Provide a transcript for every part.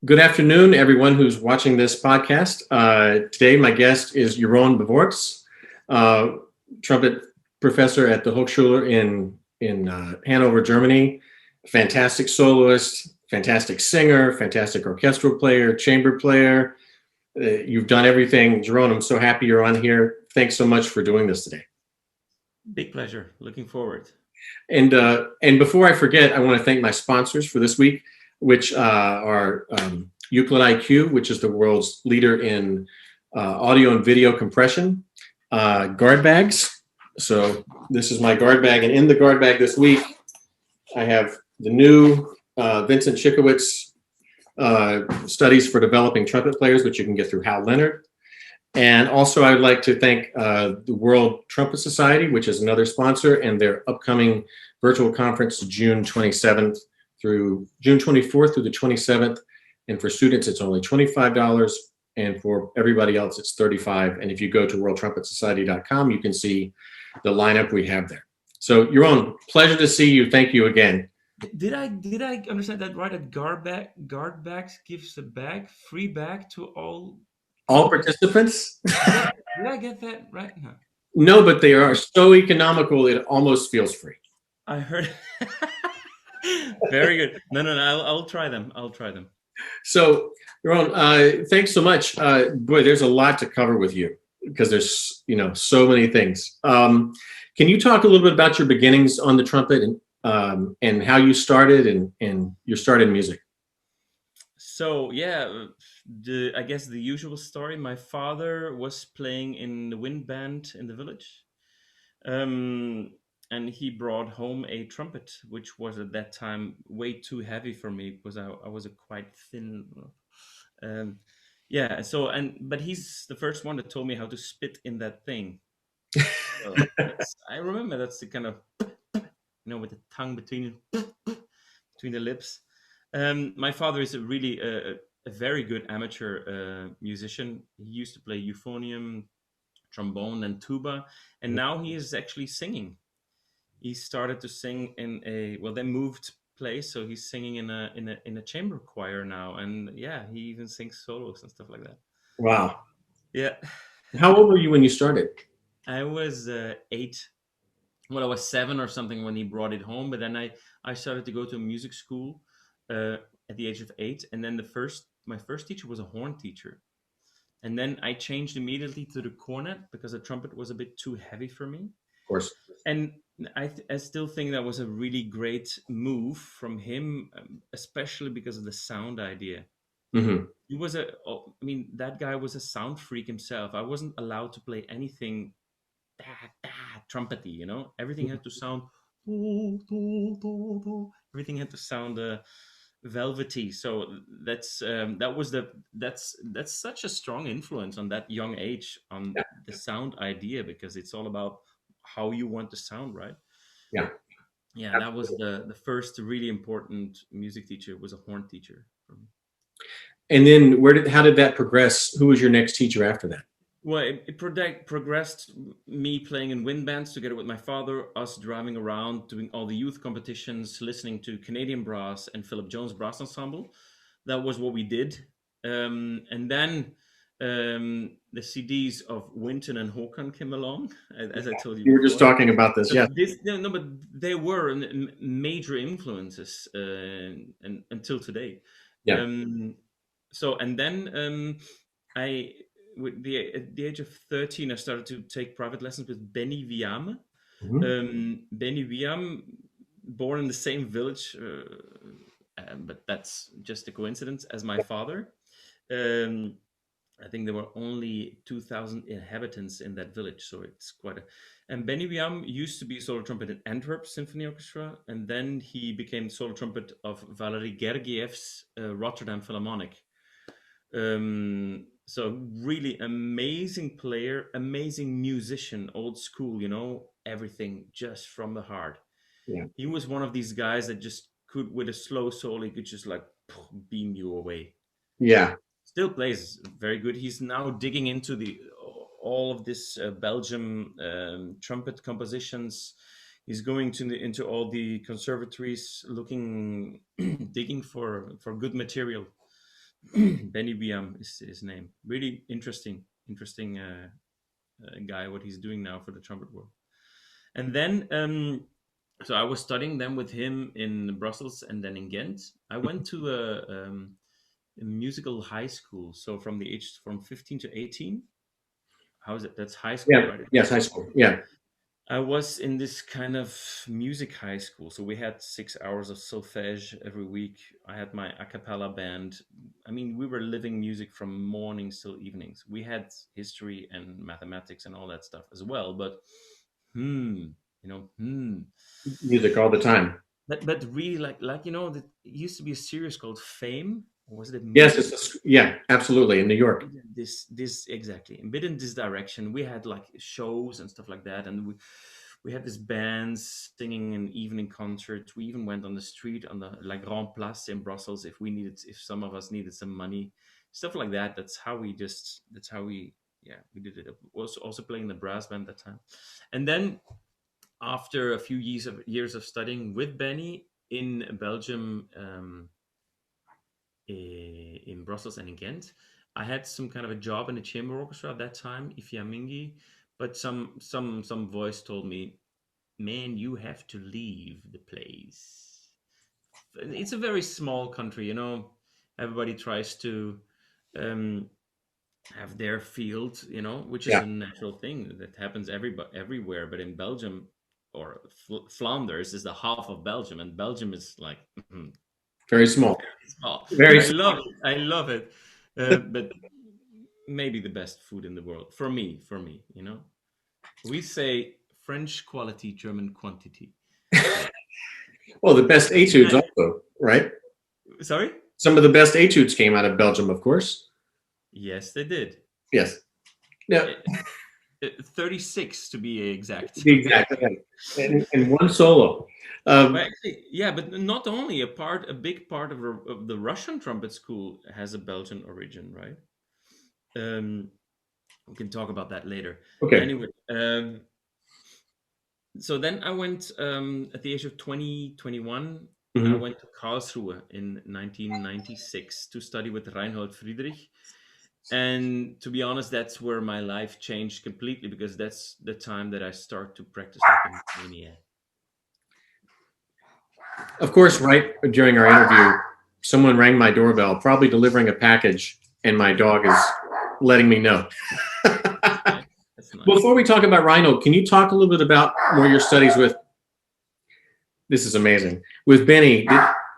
Good afternoon, everyone who's watching this podcast. Today, my guest is Jeroen Berwaerts, trumpet professor at the Hochschule in Hanover, Germany. Fantastic soloist, fantastic singer, fantastic orchestral player, chamber player. You've done everything. Jeroen, I'm so happy you're on here. Thanks so much for doing this today. Big pleasure. Looking forward. And before I forget, I want to thank my sponsors for this week, which are Euclid IQ, which is the world's leader in audio and video compression, guard bags. So this is my guard bag, and in the guard bag this week, I have the new Vincent Schickowitz studies for developing trumpet players, which you can get through Hal Leonard. And also, I would like to thank the World Trumpet Society, which is another sponsor, and their upcoming virtual conference, June 27th through June 24th through the 27th. And for students, it's only $25. And for everybody else, it's $35. And if you go to worldtrumpetsociety.com, you can see the lineup we have there. So, Jeroen, pleasure to see you. Thank you again. Did I understand that right? That guard bags gives a free bag to all Participants? Did I get that right? No, but they are so economical, it almost feels free. I heard. Very good. No. I'll try them. So, Jeroen, thanks so much. Boy, there's a lot to cover with you because there's so many things. Can you talk a little bit about your beginnings on the trumpet and how you started and your start in music? So yeah, I guess the usual story. My father was playing in the wind band in the village, and he brought home a trumpet, which was at that time way too heavy for me because I was a quite thin. But he's the first one that told me how to spit in that thing. So I remember that's the kind of with the tongue between the lips. My father is a very good amateur musician. He used to play euphonium, trombone, and tuba, and now he is actually singing. He started to sing in they moved place, so he's singing in a chamber choir now, and yeah, he even sings solos and stuff like that. Wow. Yeah. How old were you when you started? I was 8. Well, I was 7 or something when he brought it home, but then I started to go to a music school at the age of 8, and then my first teacher was a horn teacher, and then I changed immediately to the cornet because the trumpet was a bit too heavy for me. Of course. And I still think that was a really great move from him, especially because of the sound idea. Mm-hmm. He was that guy was a sound freak himself. I wasn't allowed to play anything trumpety, everything had to sound everything had to sound velvety. So that's such a strong influence on that young age on the sound idea, because it's all about how you want to sound, right? Yeah. That was the first really important music teacher, was a horn teacher for me. And then how did that progress? Who was your next teacher after that? Well, it progressed me playing in wind bands together with my father, us driving around, doing all the youth competitions, listening to Canadian Brass and Philip Jones Brass Ensemble. That was what we did. And then the CDs of Wynton and Hakan came along, as I told you. You were just talking about this, yeah. But they were major influences and until today. Yeah. And then at the age of 13, I started to take private lessons with Benny Viame. Mm-hmm. Benny Viame, born in the same village, but that's just a coincidence, as my father. I think there were only 2,000 inhabitants in that village, so it's quite a... And Benny Viame used to be solo trumpet in Antwerp Symphony Orchestra, and then he became solo trumpet of Valery Gergiev's Rotterdam Philharmonic. So really amazing player, amazing musician, old school, everything just from the heart. Yeah. He was one of these guys that just could, with a slow solo, he could just like beam you away. Yeah. Still plays very good. He's now digging into all of this Belgium trumpet compositions. He's going into all the conservatories, digging for good material. Benny Biam is his name. Really interesting guy. What he's doing now for the trumpet world. And then, so I was studying then with him in Brussels and then in Ghent. I went to a musical high school. So from the age from 15 to 18. How is it? That's high school, Yeah. right? Yes, high school. Yeah. I was in this kind of music high school. So we had 6 hours of solfège every week. I had my a cappella band. I mean, we were living music from mornings till evenings. We had history and mathematics and all that stuff as well. But, you know, Music all the time. but really, it used to be a series called Fame, or was it a Yes, movie? yeah, absolutely. In New York. This exactly a bit in this direction. We had like shows and stuff like that, and we had this bands singing an evening concert. We even went on the street on the La Grande Place in Brussels if some of us needed some money, stuff like that. That's how we yeah we did it. I was also playing the brass band that time, and then after a few years of studying with Benny in Belgium, in Brussels and in Ghent, I had some kind of a job in the chamber orchestra at that time, Ifeamingi, but some voice told me, "Man, you have to leave the place." It's a very small country, you know. Everybody tries to um, have their field, you know, which is Yeah. a natural thing that happens everywhere. But in Belgium or Flanders is the half of Belgium, and Belgium is like Very small. very small. Very I small. love it. I love it. But maybe the best food in the world for me, you know. We say French quality, German quantity. So, Well, the best etudes uh, also, right? sorry? Some of the best etudes came out of Belgium, of course. Yes, they did. Yes. Yeah. Uh, 36 to be exact. Exactly. And one solo. Well, actually, yeah, but not only a big part of the Russian trumpet school has a Belgian origin, right? Um, we can talk about that later. Okay. Anyway, so then I went at the age of 21. I Mhm. went to Karlsruhe in 1996 to study with Reinhold Friederich. And to be honest, that's where my life changed completely because that's the time that I start to practice like a maniac. Of course, right during our interview, someone rang my doorbell, probably delivering a package, and my dog is letting me know. That's nice. That's nice. Before we talk about Reinhold, can you talk a little bit about more your studies with? This is amazing. With Benny,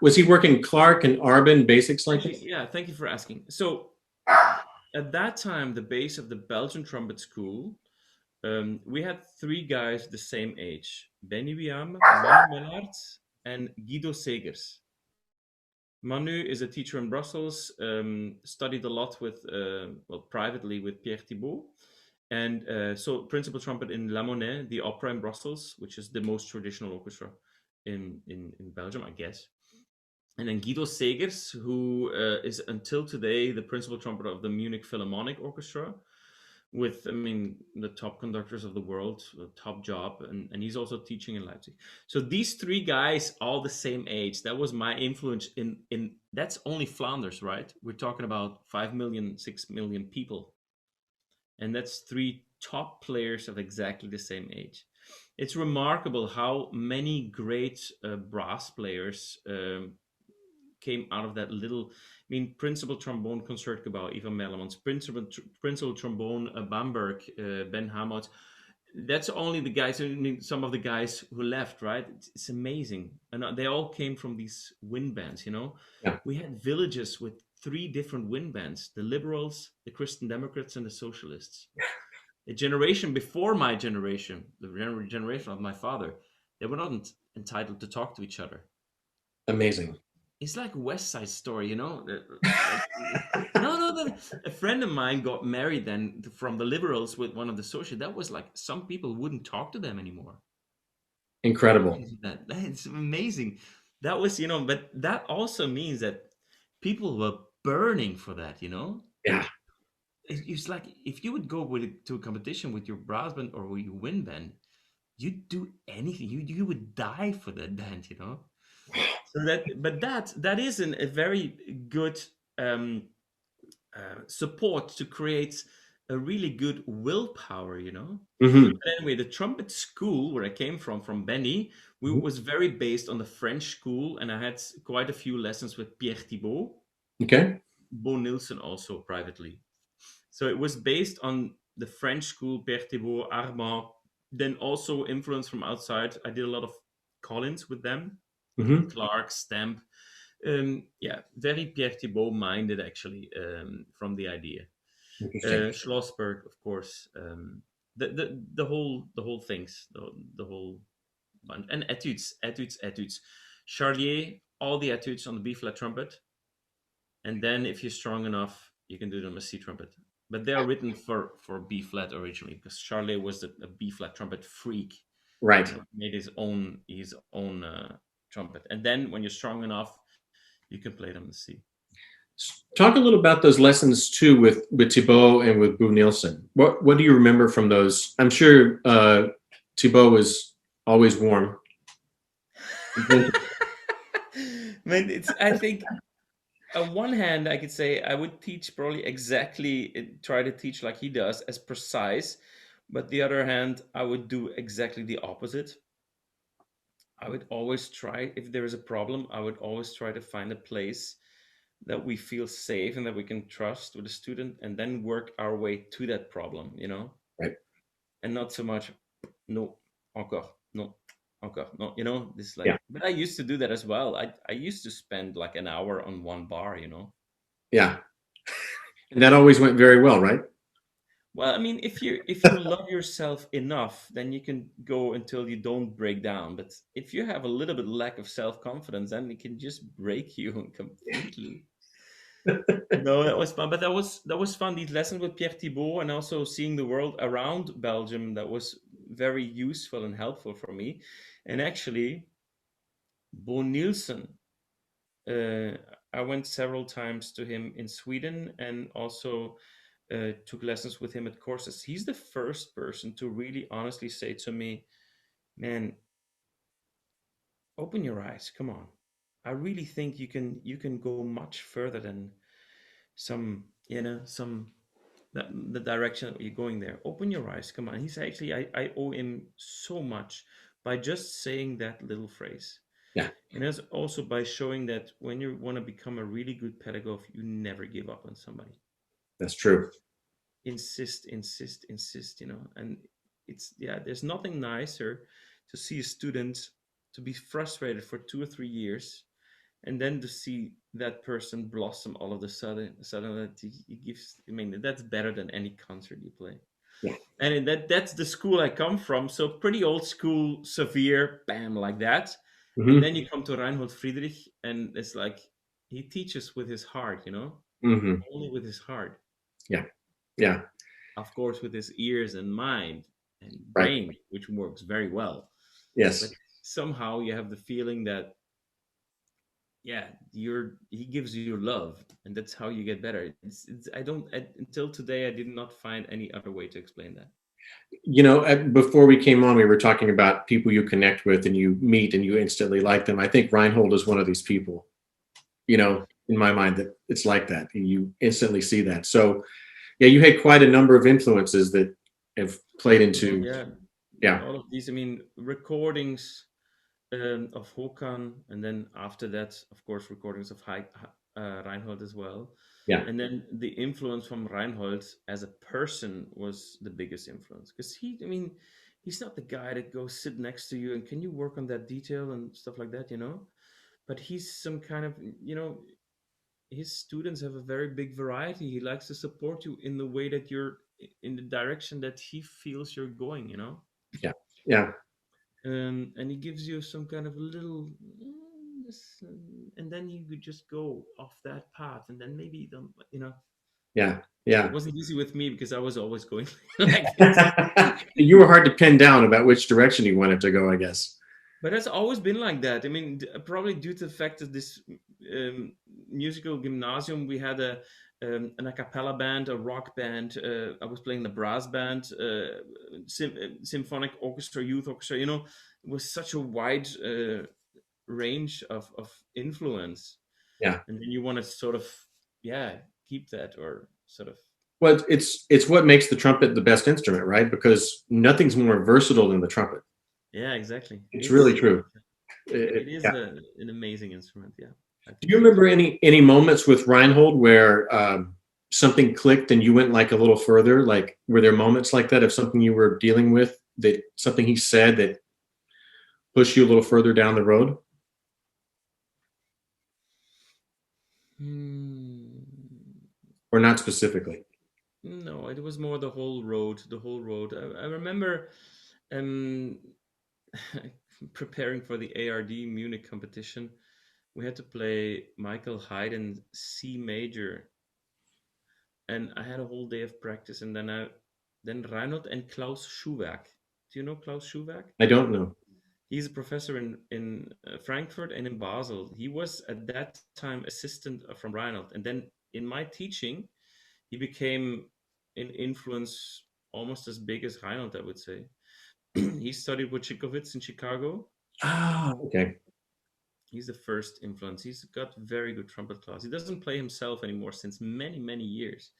was he working Clark and Arbin basics like Actually, this? yeah, thank you for asking. So at that time, the base of the Belgian trumpet school, we had three guys the same age: Benny Wiam, Manu Mellarts, and Guido Segers. Manu is a teacher in Brussels, studied a lot with, well, privately with Pierre Thibault. And so, principal trumpet in La Monnaie, the opera in Brussels, which is the most traditional orchestra in Belgium, I guess. And then Guido Segers, who is until today the principal trumpet of the Munich Philharmonic Orchestra, with, I mean, the top conductors of the world, a top job, and he's also teaching in Leipzig. So these three guys, all the same age, that was my influence in that's only Flanders, right? We're talking about 5 million, 6 million people, and that's three top players of exactly the same age. It's remarkable how many great brass players came out of that little. I mean, principal trombone Concertgebouw, Ivan Merlemans, principal trombone Bamberg, Ben Hamot. That's only the guys. I mean, some of the guys who left, right? It's amazing, and they all came from these wind bands. You know, Yeah. we had villages with three different wind bands: the Liberals, the Christian Democrats, and the Socialists. A generation before my generation, the generation of my father, they were not entitled to talk to each other. Amazing. It's like West Side Story, you know. Like, no, no. A friend of mine got married then from the Liberals with one of the socialists. That was like some people wouldn't talk to them anymore. Incredible. That's amazing. That was, you know, but that also means that people were burning for that, you know. Yeah. It's like if you would go to a competition with your brass band or with your wind band, you'd do anything. You would die for that band, you know. So that, but that is a very good support to create a really good willpower, you know. Hmm. But anyway, the trumpet school where I came from Benny, was very based on the French school, and I had quite a few lessons with Pierre Thibault, Okay. Bo Nielsen also privately. So it was based on the French school, Pierre Thibault, Armand, then also influence from outside. I did a lot of Collins with them, Hmm. Clark, Stamp. Yeah, very Pierre Thibault minded actually, from the idea. Interesting. Schlossberg, of course. The whole things, the whole bunch, and etudes. Charlier, all the etudes on the B flat trumpet, and then if you're strong enough, you can do them as C trumpet. But they are written for B flat originally because Charlier was a B flat trumpet freak. Right. Made his own trumpet, and then when you're strong enough, you can play them in C. Talk a little about those lessons too with Thibault and with Boo Nielsen. What do you remember from those? I'm sure Thibault was always warm. I think on one hand, I could say I would teach probably exactly, try to teach like he does, as precise. But the other hand, I would do exactly the opposite. I would always try, if there is a problem, I would always try to find a place that we feel safe and that we can trust with a student, and then work our way to that problem, Right. and not so much, no, encore, no, encore, no, this Yeah. like, but I used to do that as well. I used to spend like an hour on one bar, Yeah. And that always went very well, right? Well, I mean, if you love yourself enough, then you can go until you don't break down. But if you have a little bit lack of self-confidence, then it can just break you completely. No, that was fun. But that was fun. These lessons with Pierre Thibault, and also seeing the world around Belgium, that was very useful and helpful for me. And actually, Bo Nielsen, uh, I went several times to him in Sweden, and also took lessons with him at courses. He's the first person to really honestly say to me, "Man, open your eyes. Come on. I really think you can go much further than some the direction that you're going there. Open your eyes. Come on." He's actually, I owe him so much by just saying that little phrase. Yeah, And that's also by showing that when you want to become a really good pedagogue, you never give up on somebody. that's true. Insist. And it's, yeah, there's nothing nicer to see a student to be frustrated for 2 or 3 years, and then to see that person blossom all of a sudden that he gives. I mean, that's better than any concert you play. Yeah. And that's the school I come from, so pretty old school, severe, bam, like that. And Hmm. then you come to Reinhold Friederich, and it's like he teaches with his heart, Hmm. only with his heart. Yeah. Yeah. Of course, with his ears and mind and Right. brain, which works very well. But Yes. somehow you have the feeling that, yeah, he gives you love, and that's how you get better. Until today, I did not find any other way to explain that. Before we came on, we were talking about people you connect with and you meet and you instantly like them. I think Reinhold is one of these people, in my mind, that it's like that. You instantly see that. So, yeah, you had quite a number of influences that have played Well, into, yeah, yeah. all of these. I mean, recordings of Hakan, and then after that, of course, recordings of Reinhold as well. Yeah. And then the influence from Reinhold as a person was the biggest influence, because I mean, he's not the guy that goes sit next to you and can you work on that detail and stuff like that. But he's some kind of, his students have a very big variety. He likes to support you in the way that you're in the direction that he feels you're going. Yeah. Yeah. And he gives you some kind of little, and then you could just go off that path, and then maybe you don't. Yeah. It Yeah. wasn't easy with me because I was always going like this. You were hard to pin down about which direction you wanted to go, I guess. But it's always been like that. I mean, probably due to the fact that this musical gymnasium, we had an a cappella band, a rock band. I was playing the brass band, symphonic orchestra, youth orchestra. It was such a wide range of influence. Yeah. And then you want to sort of, yeah, keep that or sort of. Well, it's what makes the trumpet the best instrument, right? Because nothing's more versatile than the trumpet. Yeah, exactly. It's really true. It is Yeah. an amazing instrument. Yeah. Do you remember any moments with Reinhold where something clicked and you went like a little further? Like, were there moments like that of something you were dealing with, that something he said that pushed you a little further down the road? Or not specifically? No, it was more the whole road. The whole road. I remember preparing for the ARD Munich competition. We had to play Michael Haydn C major, and I had a whole day of practice. And then Reinhold and Klaus Schuwerk. Do you know Klaus Schuwerk? I don't know. He's a professor in Frankfurt and in Basel. He was at that time assistant from Reinhold, and then in my teaching, he became an influence almost as big as Reinhold, I would say. He studied with Chikowitz in Chicago. Ah, okay. He's the first influence. He's got very good trumpet class. He doesn't play himself anymore since many, many years.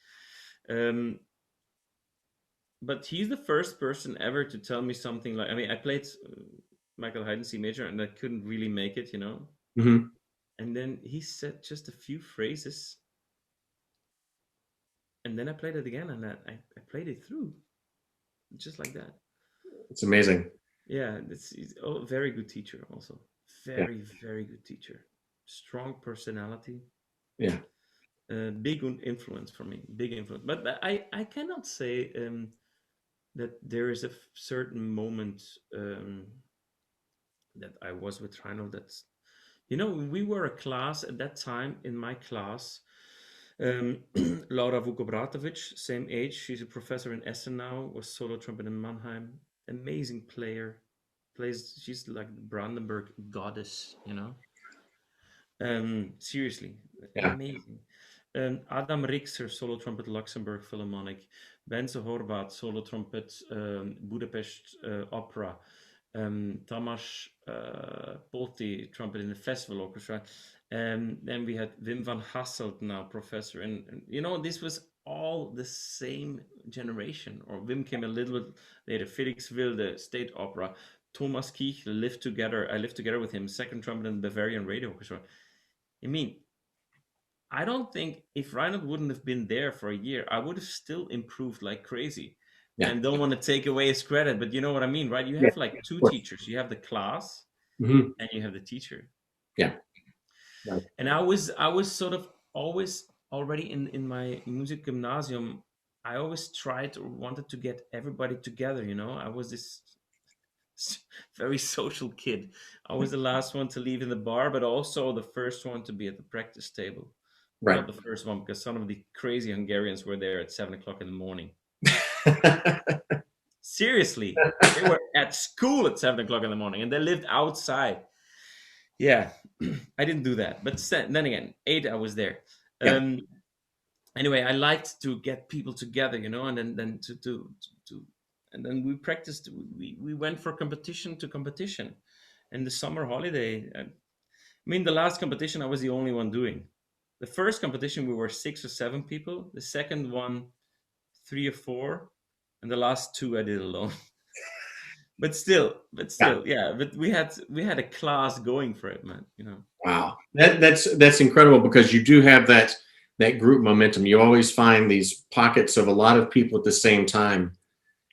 But he's the first person ever to tell me something like, I mean, I played Michael Haydn C major and I couldn't really make it, Mm-hmm. And then he said just a few phrases. And then I played it again, and I played it through. Just like that. It's amazing. Yeah, he's a very good teacher also. Very, very good teacher. Strong personality. Yeah. Big influence for me. Big influence. But I cannot say that there is a certain moment that I was with Reinhold. That's, we were a class at that time. In my class, Laura Vukobratovic, same age. She's a professor in Essen now. Was solo trumpet in Mannheim. Amazing player. She's like the Brandenburg goddess. Seriously, amazing. Adam Rixer, solo trumpet, Luxembourg Philharmonic. Bence Horvath, solo trumpet, Budapest Opera. Tamas Polti, trumpet in the Festival Orchestra. Then we had Wim van Hasselt, now professor. And this was all the same generation. Or Wim came a little bit later. Felix Will, the State Opera. Thomas Kiech, I lived together with him, second trumpet in the Bavarian Radio Orchestra. I mean, I don't think if Reinhold wouldn't have been there for a year, I would have still improved like crazy. Yeah. And don't want to take away his credit, but you know what I mean, right? You have like two teachers. You have the class and you have the teacher. Yeah. Right. And I was sort of always already in my music gymnasium, I always tried or wanted to get everybody together, I was this very social kid. I was the last one to leave in the bar, but also the first one to be at the practice table. Right. Not the first one, because some of the crazy Hungarians were there at 7:00 in the morning. Seriously, they were at school at 7:00 in the morning, and they lived outside. Yeah, I didn't do that, but then again, 8 I was there. Yeah. Anyway, I liked to get people together, and then to and then we practiced. We went from competition to competition, and the summer holiday. I mean, the last competition I was the only one doing. The first competition we were 6 or 7 people. The second one, 3 or 4, and the last 2 I did alone. but still, yeah. But we had a class going for it, man. Wow, that's incredible, because you do have that group momentum. You always find these pockets of a lot of people at the same time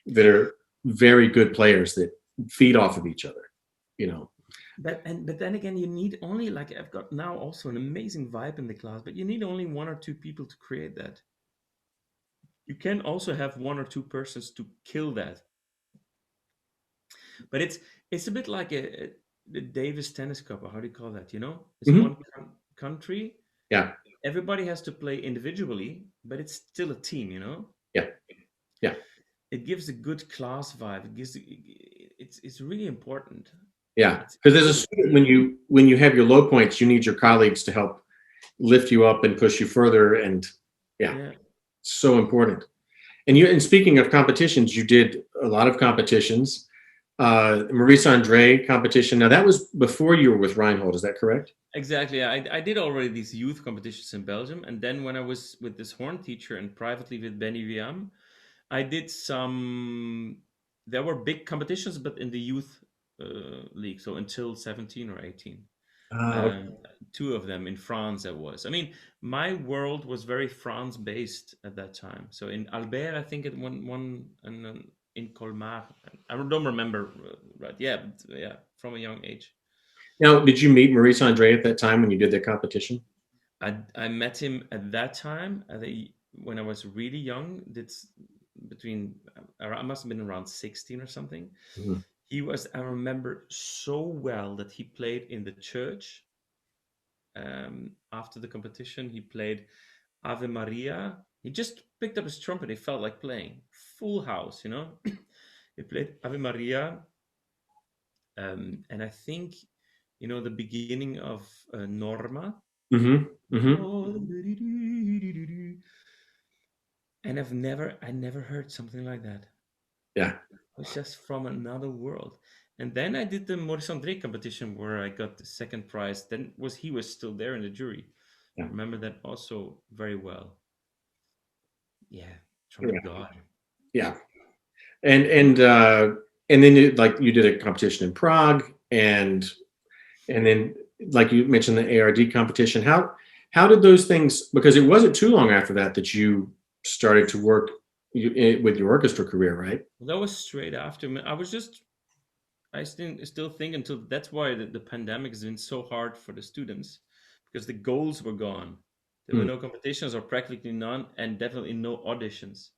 that are very good players that feed off of each other. But then again, you need only, like, I've got now also an amazing vibe in the class, but you need only 1 or 2 people to create that. You can also have 1 or 2 persons to kill that. But it's a bit like the Davis Tennis Cup, or how do you call that? It's one country. Yeah. Everybody has to play individually, but it's still a team. Yeah. Yeah. It gives a good class vibe. It's really important. Yeah, because as a student, when you have your low points, you need your colleagues to help lift you up and push you further, and so important. And speaking of competitions, you did a lot of competitions. Maurice Andre competition. Now that was before you were with Reinhold, is that correct? Exactly. I did already these youth competitions in Belgium, and then when I was with this horn teacher and privately with Benny Viam, I did some. There were big competitions, but in the youth league, so until 17 or 18. Okay. Um, Two of them in France. I was. I mean, my world was very France based at that time. So in Albert, I think it one and then in Colmar. I don't remember right. Yeah, but, yeah, from a young age. Now, did you meet Maurice Andre at that time when you did the competition? I met him at that time when I was really young. That's between I must have been around 16 or something. Mhm. He was. I remember so well that he played in the church. After the competition, he played Ave Maria. He just picked up his trumpet. He felt like playing full house. He played Ave Maria, and I think the beginning of Norma. Mm-hmm. Mm-hmm. And I never heard something like that. Yeah. It was just from another world. And then I did the Maurice Andre competition where I got the second prize. Then he was still there in the jury. Yeah. I remember that also very well. Yeah, Yeah. trumpet god. Yeah. And then you did a competition in Prague, and then like you mentioned the ARD competition. How did those things? Because it wasn't too long after that that you started to work with your orchestra career, right? Well, that was straight after. I still think until that's why the pandemic has been so hard for the students because the goals were gone. There were Hmm. no competitions or practically none, and definitely no auditions.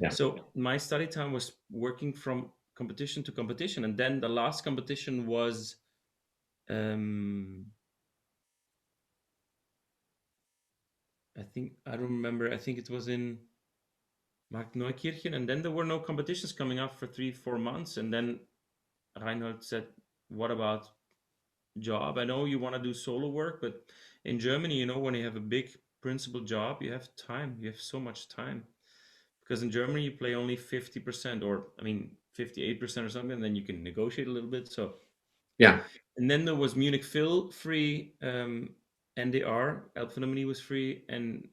Yeah. So my study time was working from competition to competition, and then the last competition was, um, I don't remember. I think it was in Markt Neukirchen, and then there were no competitions coming up for 3 4 months, and then Reinhold said, "What about job? I know you want to do solo work, but in Germany, when you have a big principal job, you have time. You have so much time." Because in Germany you play only 50%, or I mean 58% or something, and then you can negotiate a little bit. So, Yeah. and then there was Munich Phil free, NDR Elbphilharmonie was free, and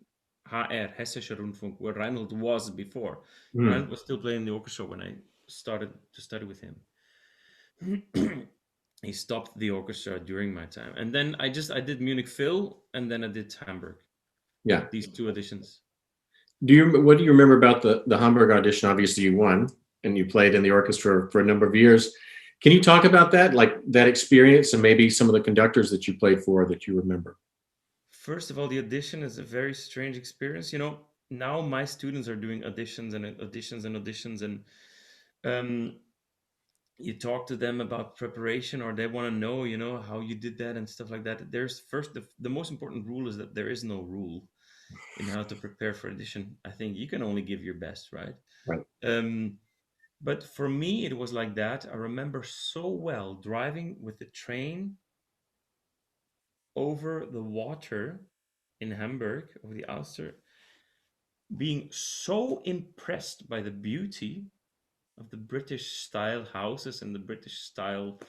HR Hessischer Rundfunk, where Reinhold was before. Hmm. Reinhold was still playing the orchestra when I started to study with him. He stopped the orchestra during my time, and then I did Munich Phil, and then I did Hamburg. Yeah. These two editions. What do you remember about the Hamburg audition? Obviously, you won and you played in the orchestra for a number of years. Can you talk about that, like that experience, and maybe some of the conductors that you played for that you remember? First of all, the audition is a very strange experience. Now my students are doing auditions and auditions and auditions, and um, you talk to them about preparation, or they want to know, how you did that and stuff like that. There's first the most important rule is that there is no rule in how to prepare for audition. I think you can only give your best, right? Right. Um, but for me, it was like that. I remember so well driving with the train over the water in Hamburg, over the Alster, being so impressed by the beauty of the British style houses and the British style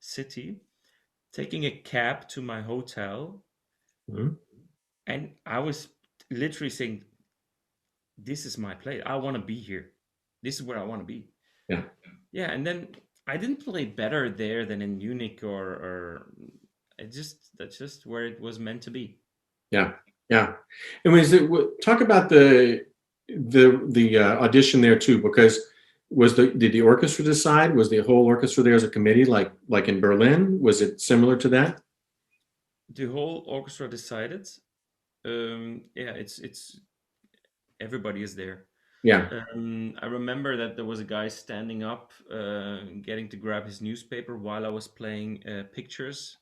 city, taking a cab to my hotel, Mhm. and I was literally saying, "This is my place. I want to be here. This is where I want to be." Yeah. Yeah, and then I didn't play better there than in Munich, or that's just where it was meant to be. Yeah. Yeah. And talk about the audition there too, because did the orchestra decide? Was the whole orchestra there as a committee, like in Berlin? Was it similar to that? The whole orchestra decided. Yeah, it's everybody is there. Yeah. I remember that there was a guy standing up, getting to grab his newspaper while I was playing pictures.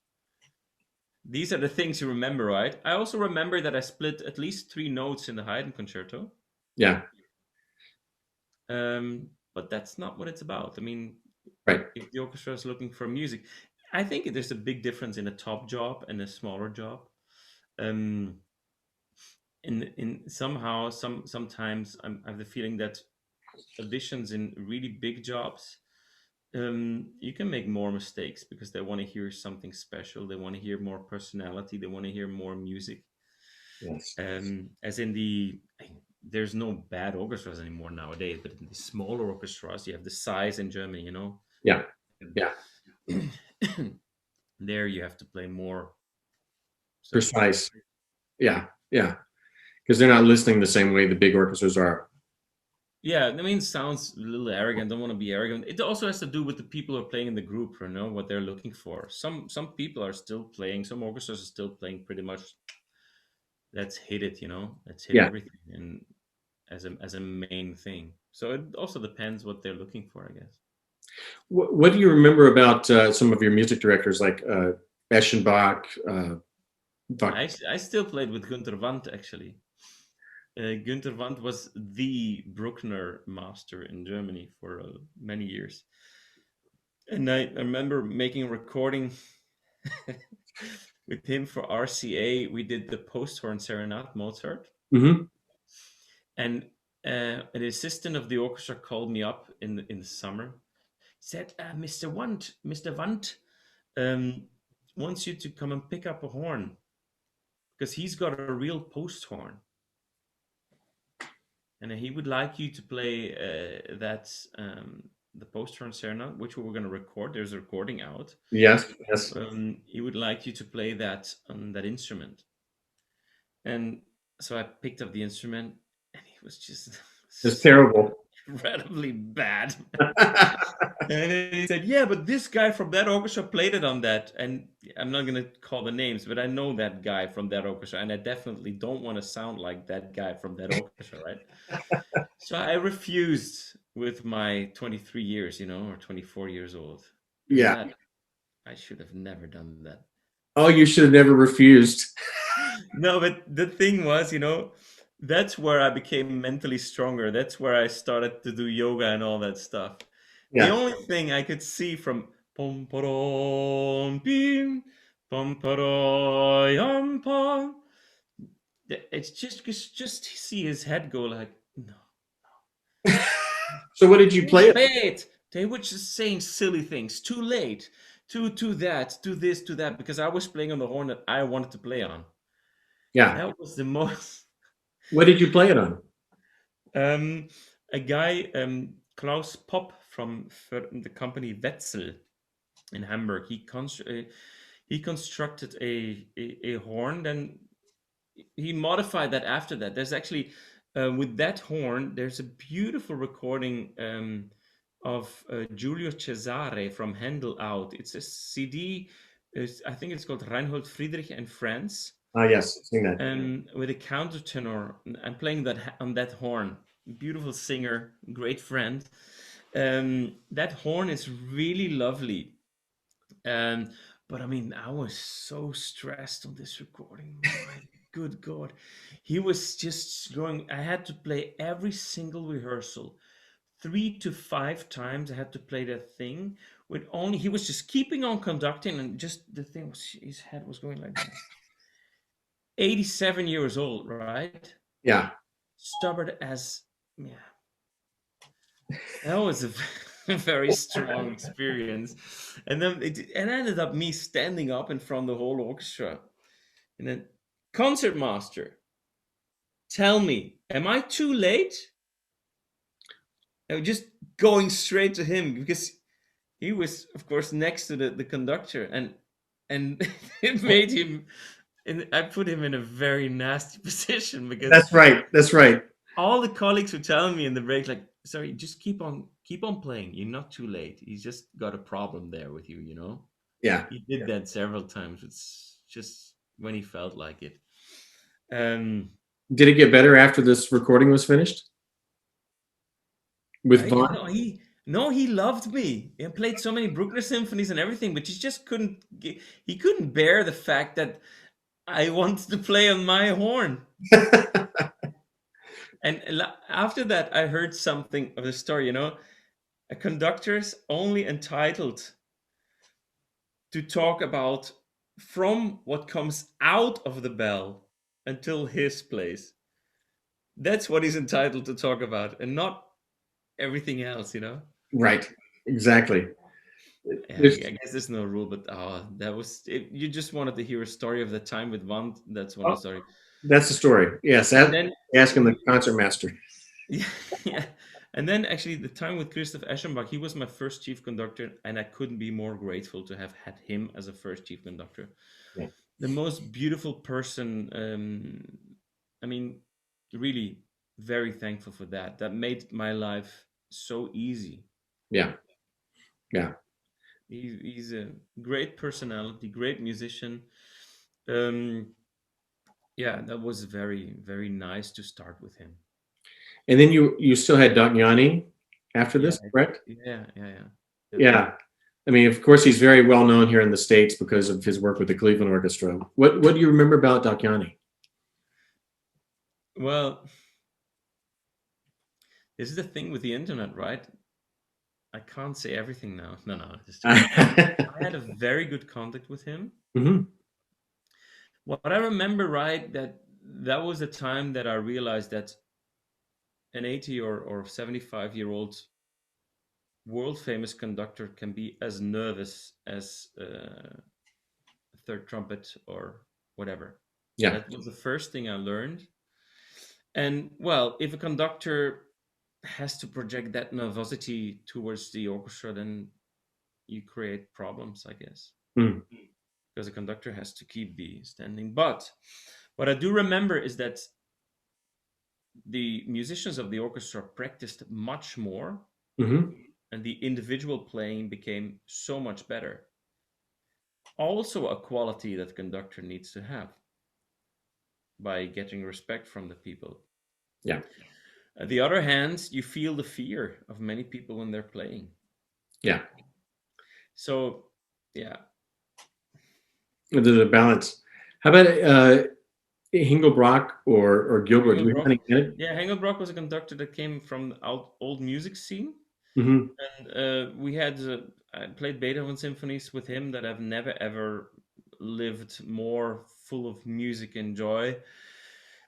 These are the things you remember, right? I also remember that I split at least 3 notes in the Haydn concerto. Yeah. But that's not what it's about. I mean, Right. if the orchestra is looking for music, I think there's a big difference in a top job and a smaller job. Um, in somehow sometimes I have the feeling that auditions in really big jobs you can make more mistakes because they want to hear something special. They want to hear more personality. They want to hear more music. Yes. As in there's no bad orchestras anymore nowadays, but in the smaller orchestras, you have the size in Germany, Yeah. Yeah. there you have to play more. So Precise. Yeah. Yeah. Because they're not listening the same way the big orchestras are. yeah, I mean, it sounds a little arrogant. Don't want to be arrogant. It also has to do with the people who are playing in the group, what they're looking for. Some people are still playing. Some orchestras are still playing pretty much. Let's hit it, Let's hit Yeah. everything, and as a main thing. So it also depends what they're looking for, I guess. What do you remember about some of your music directors like Eschenbach? I still played with Günter Wandt, actually. Günter Wandt was the Bruckner master in Germany for many years. And I remember making a recording with him for RCA. We did the Posthorn Serenade Mozart. Mm-hmm. And an assistant of the orchestra called me up in the summer. Said, Mr. Wandt wants you to come and pick up a horn because he's got a real post horn. And he would like you to play the post-horn serenade, which we were going to record. There's a recording out. Yes, yes. He would like you to play that on that instrument. And so I picked up the instrument, and it was just It's terrible. incredibly bad. And then he said, yeah, but this guy from that orchestra played it on that. And I'm not going to call the names, but I know that guy from that orchestra. And I definitely don't want to sound like that guy from that orchestra, right? So I refused with my 23 years, or 24 years old. Yeah. I should have never done that. Oh, you should have never refused. No, but the thing was, that's where I became mentally stronger. That's where I started to do yoga and all that stuff. Yeah. The only thing I could see from pom pom bim pom yam pom, it's just see his head go like, no. So what did you play? Bad. They were just saying silly things. Too late. To that. To this. To that. Because I was playing on the horn that I wanted to play on. Yeah. That was the most. What did you play it on? A guy, Klaus Popp from the company Wetzel in Hamburg. He constructed a horn. Then he modified that after that. There's actually with that horn. There's a beautiful recording. Of Giulio Cesare from Handel out. It's a CD. I think it's called Reinhold Friederich and Friends. Yes, I've seen that. With a countertenor. I'm playing that on that horn. Beautiful singer, great friend. That horn is really lovely. But I mean, I was so stressed on this recording. My good God. He was just going, I had to play every single rehearsal 3 to 5 times. I had to play that thing with only, he was just keeping on conducting, and just the thing was, his head was going like that. 87 years old, right? Yeah. Stubborn as, yeah. That was a very strong experience. And then it ended up me standing up in front of the whole orchestra. And then, concertmaster, tell me, am I too late? I was just going straight to him because he was, of course, next to the conductor, and it made him, and I put him in a very nasty position because That's right. That's right. all the colleagues were telling me in the break, like, sorry, just keep on playing. You're not too late. He's just got a problem there with you, Yeah. He did that several times. It's just when he felt like it. Did it get better after this recording was finished? With Vaughn? He loved me. He played so many Bruckner symphonies and everything, but he just couldn't bear the fact that I wanted to play on my horn. And after that, I heard something of the story, a conductor's only entitled to talk about from what comes out of the bell until his place. That's what he's entitled to talk about, and not everything else, Right. Exactly. Yeah, There's, I guess there's no rule, but that was it. You just wanted to hear a story of the time with one. That's one oh, story. that's the story. Yes, And that then asking the we, concertmaster. yeah, yeah. And then actually the time with Christoph Eschenbach, he was my first chief conductor, and I couldn't be more grateful to have had him as a first chief conductor. Yeah, The most beautiful person. I mean, really very thankful for that. That made my life so easy. yeah, yeah. He's a great personality, great musician. Um, yeah, that was very, very nice to start with him. And then you still had Dagnani after Yeah, this, correct? yeah. Yeah. I mean, of course, he's very well known here in the States because of his work with the Cleveland Orchestra. What do you remember about Dagnani? Well, this is the thing with the internet, right? I can't say everything now. No, just joking. I had a very good contact with him. Hmm. What I remember, right, that was the time that I realized that an 80 or 75-year-old world famous conductor can be as nervous as a third trumpet or whatever. Yeah, That was the first thing I learned. And well, if a conductor has to project that nervosity towards the orchestra, then you create problems, I guess, mm, because a conductor has to keep the standing. But what I do remember is that the musicians of the orchestra practiced much more, hmm, and the individual playing became so much better. Also, a quality that conductor needs to have by getting respect from the people. yeah, On the other hand, you feel the fear of many people when they're playing. yeah. So, yeah, There's a balance. How about Hingelbrock or Gilbert? Do we have Engelbrock. any in it? Yeah, Engelbrock was a conductor that came from the old music scene, Hmm. and we had I played Beethoven symphonies with him that I've never ever lived more full of music and joy.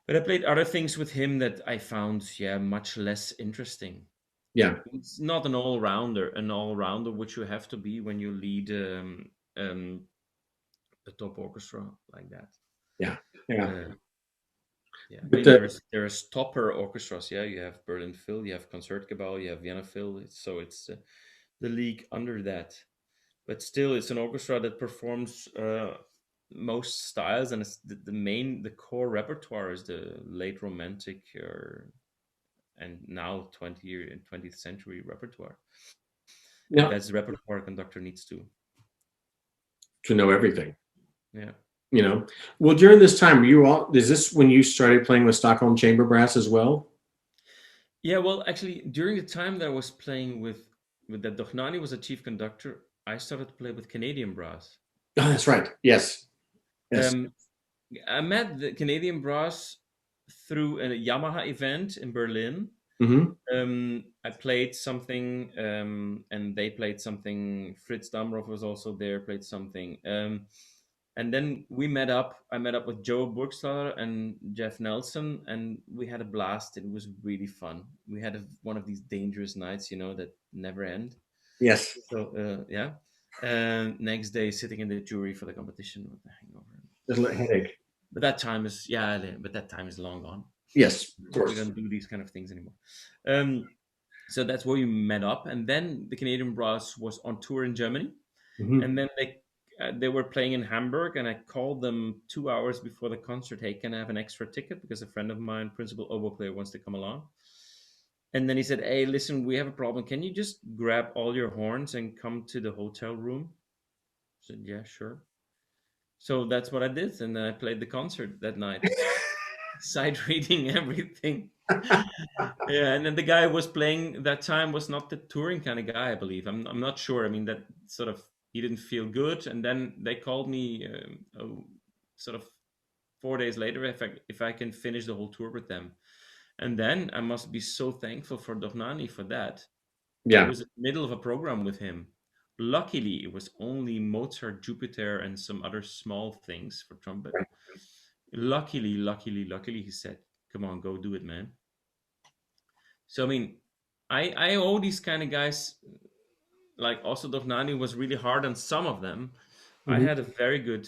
But I played other things with him that I found, yeah, much less interesting. Yeah, It's not an all rounder, which you have to be when you lead a top orchestra like that. yeah, yeah. Uh, yeah, I But mean there's topper orchestras. Yeah, you have Berlin Phil, you have Concertgebouw, you have Vienna Phil. So it's the league under that, but still, it's an orchestra that performs most styles, and it's the core repertoire is the late Romantic and now 20th century repertoire, and now that's the repertoire a conductor needs to know everything, yeah. you know. Well, during this time, were you all? Is this when you started playing with Stockholm Chamber Brass as well? Yeah, well, actually, during the time that I was playing with that Dohnani was a chief conductor, I started to play with Canadian brass. Oh, that's right. Yes, yes. Um, I met the Canadian brass through a Yamaha event in Berlin. Hmm. I played something, and they played something. Fritz Damroff was also there, played something. And then we met up. I met up with Joe Burgstaller and Jeff Nelson, and we had a blast. It was really fun. We had one of these dangerous nights, that never end. Yes. So yeah. And next day, sitting in the jury for the competition with the hangover. There's a headache. But that time is yeah, but that time is long gone. Yes, of We course. don't do these kind of things anymore. Um, so that's where we met up, and then the Canadian Brass was on tour in Germany, Hmm. and then they were playing in Hamburg, and I called them 2 hours before the concert. Hey, can I have an extra ticket because a friend of mine, principal oboe player, wants to come along? And then he said, "Hey, listen, we have a problem. Can you just grab all your horns and come to the hotel room?" I said, "Yeah, sure." So that's what I did, and then I played the concert that night, sight reading everything. Yeah, and then the guy who was playing that time was not the touring kind of guy, I believe. I'm not sure. I mean, that sort of he didn't feel good, and then they called me sort of 4 days later if I can finish the whole tour with them, and then I must be so thankful for Dohnani for that. I Yeah. was in the middle of a program with him. Luckily, it was only Mozart, Jupiter, and some other small things for trumpet. Luckily, he said, "Come on, go do it, man." So I mean, I owe these kind of guys like also Dognani was really hard on some of them. I Mhm. had a very good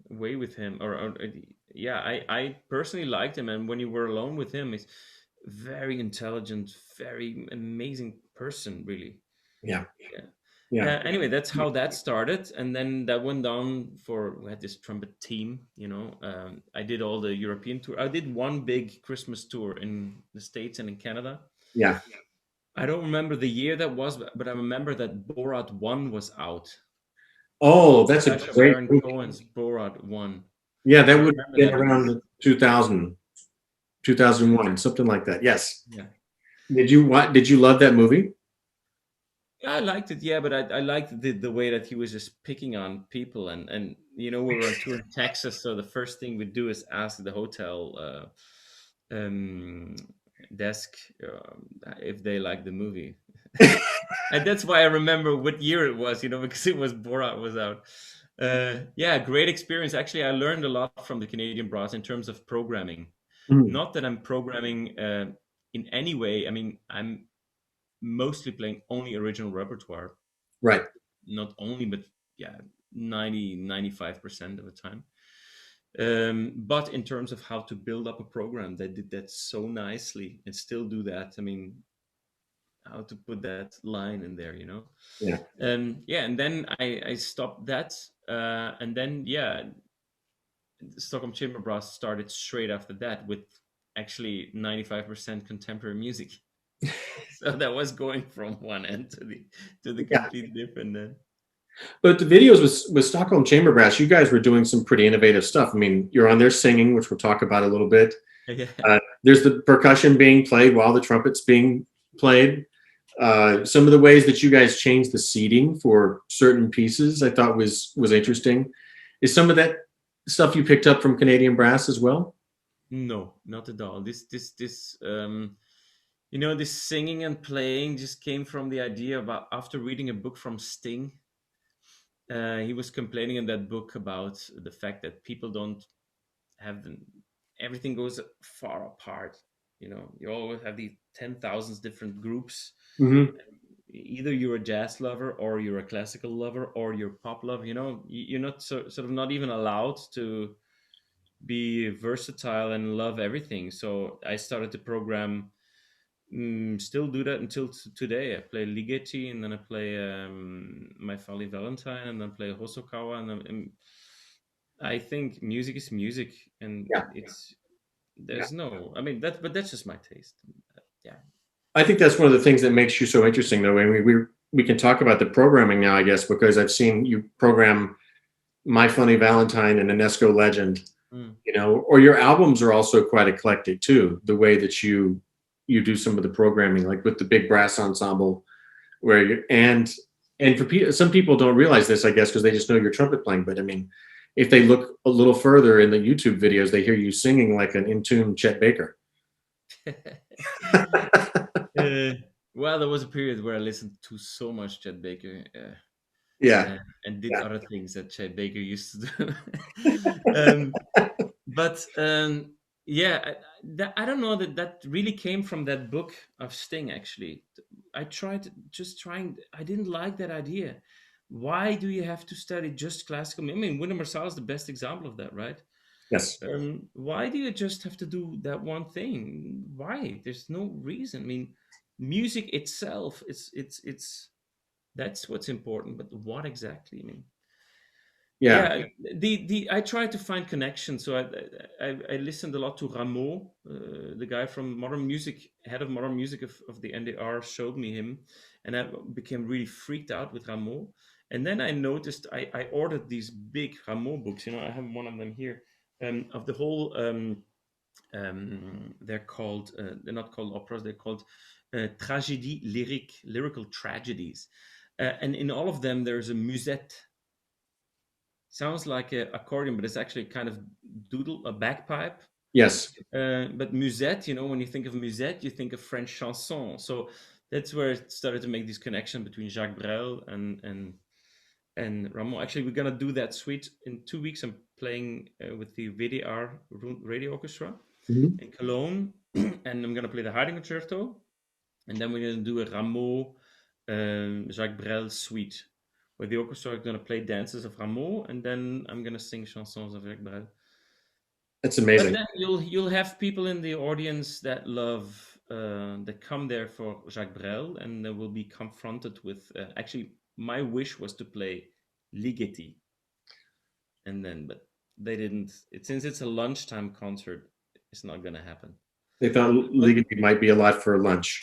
way with him, yeah, I personally liked him, and when you were alone with him, he's very intelligent, very amazing person, really. Yeah, Yeah. yeah, Anyway, that's how that started, and then that went down for we had this trumpet team. I did all the European tour. I did one big Christmas tour in the States and in Canada. yeah. I don't remember the year that was, but I remember that Borat 1 was out. Oh, that's a Sacha great Baron movie. Cohen's Borat 1. Yeah, that I would have remember been that movie. around 2000, 2001, something like that. Yes. Yeah. Did you love that movie? Yeah, I liked it, yeah, but I liked the way that he was just picking on people, and we were on tour in Texas, so the first thing we do is ask the hotel desk if they like the movie. And that's why I remember what year it was, because it was Borat was out. Yeah, great experience. Actually, I learned a lot from the Canadian Brass in terms of programming. Mhm. Not that I'm programming in any way. I mean, I'm mostly playing only original repertoire. Right. Not only, but yeah, 95% of the time. But in terms of how to build up a program, they did that so nicely and still do that. I mean, how to put that line in there. Yeah. Yeah, and then I stopped that, and then yeah, the Stockholm Chamber Brass started straight after that with actually 95% contemporary music. So that was going from one end to the Yeah. complete different. But the videos with Stockholm Chamber Brass, you guys were doing some pretty innovative stuff. I mean, you're on there singing, which we'll talk about a little bit. Yeah, There's the percussion being played while the trumpet's being played. Some of the ways that you guys changed the seating for certain pieces, I thought was interesting. Is some of that stuff you picked up from Canadian Brass as well? no, not at all. This singing and playing just came from the idea about after reading a book from Sting. He was complaining in that book about the fact that people don't have everything goes far apart. You always have these 10,000 different groups. Mm-hmm. Either you're a jazz lover, or you're a classical lover, or you're pop lover. You're not sort of not even allowed to be versatile and love everything. So I started to program. Still do that until today. I play Ligeti, and then I play My Folly Valentine, and then play Hosokawa, and I think music is music, and Yeah. Yeah. there's no. I mean but that's just my taste. Yeah. I think that's one of the things that makes you so interesting, though. I mean, we can talk about the programming now, I guess, because I've seen you program My Funny Valentine and Enesco Legend, Mm. or your albums are also quite eclectic too. The way that you do some of the programming, like with the big brass ensemble, where you and for some people don't realize this, I guess, because they just know your trumpet playing. But I mean, if they look a little further in the YouTube videos, they hear you singing like an in tune Chet Baker. Uh, well, there was a period where I listened to so much Chet Baker, Yeah, and did yeah, other things that Chet Baker used to do. But yeah, I don't know that really came from that book of Sting. Actually, I tried just trying. I didn't like that idea. Why do you have to study just classical? I mean, Wynton Marsalis is the best example of that, right? yes, Why do you just have to do that one thing? Why? There's no reason. I mean, music itself, it's that's what's important. But what exactly? I mean, yeah. yeah, the I tried to find connections. So I listened a lot to Rameau, the guy from Modern Music, head of Modern Music of the NDR, showed me him, and I became really freaked out with Rameau. And then I noticed I ordered these big Rameau books. I have one of them here, of the whole. They're not called operas. They're called tragédies lyriques, lyrical tragedies, and in all of them there's a musette. Sounds like an accordion, but it's actually kind of doodle, a bagpipe. Yes. But musette, when you think of musette, you think of French chanson. So that's where it started to make this connection between Jacques Brel and Rameau. Actually, we're gonna do that suite in 2 weeks. I'm playing with the VDR Radio Orchestra Mhm. in Cologne, and I'm gonna play the Haydn Concerto, and then we're gonna do a Rameau Jacques Brel suite, where the orchestra is going to play dances of Rameau, and then I'm going to sing chansons of Jacques Brel. That's But amazing. then you'll have people in the audience that love that come there for Jacques Brel, and they will be confronted with. Actually, my wish was to play Ligeti, and then but they didn't. Since it's a lunchtime concert, it's not going to happen. They thought But Ligeti might be a lot for lunch.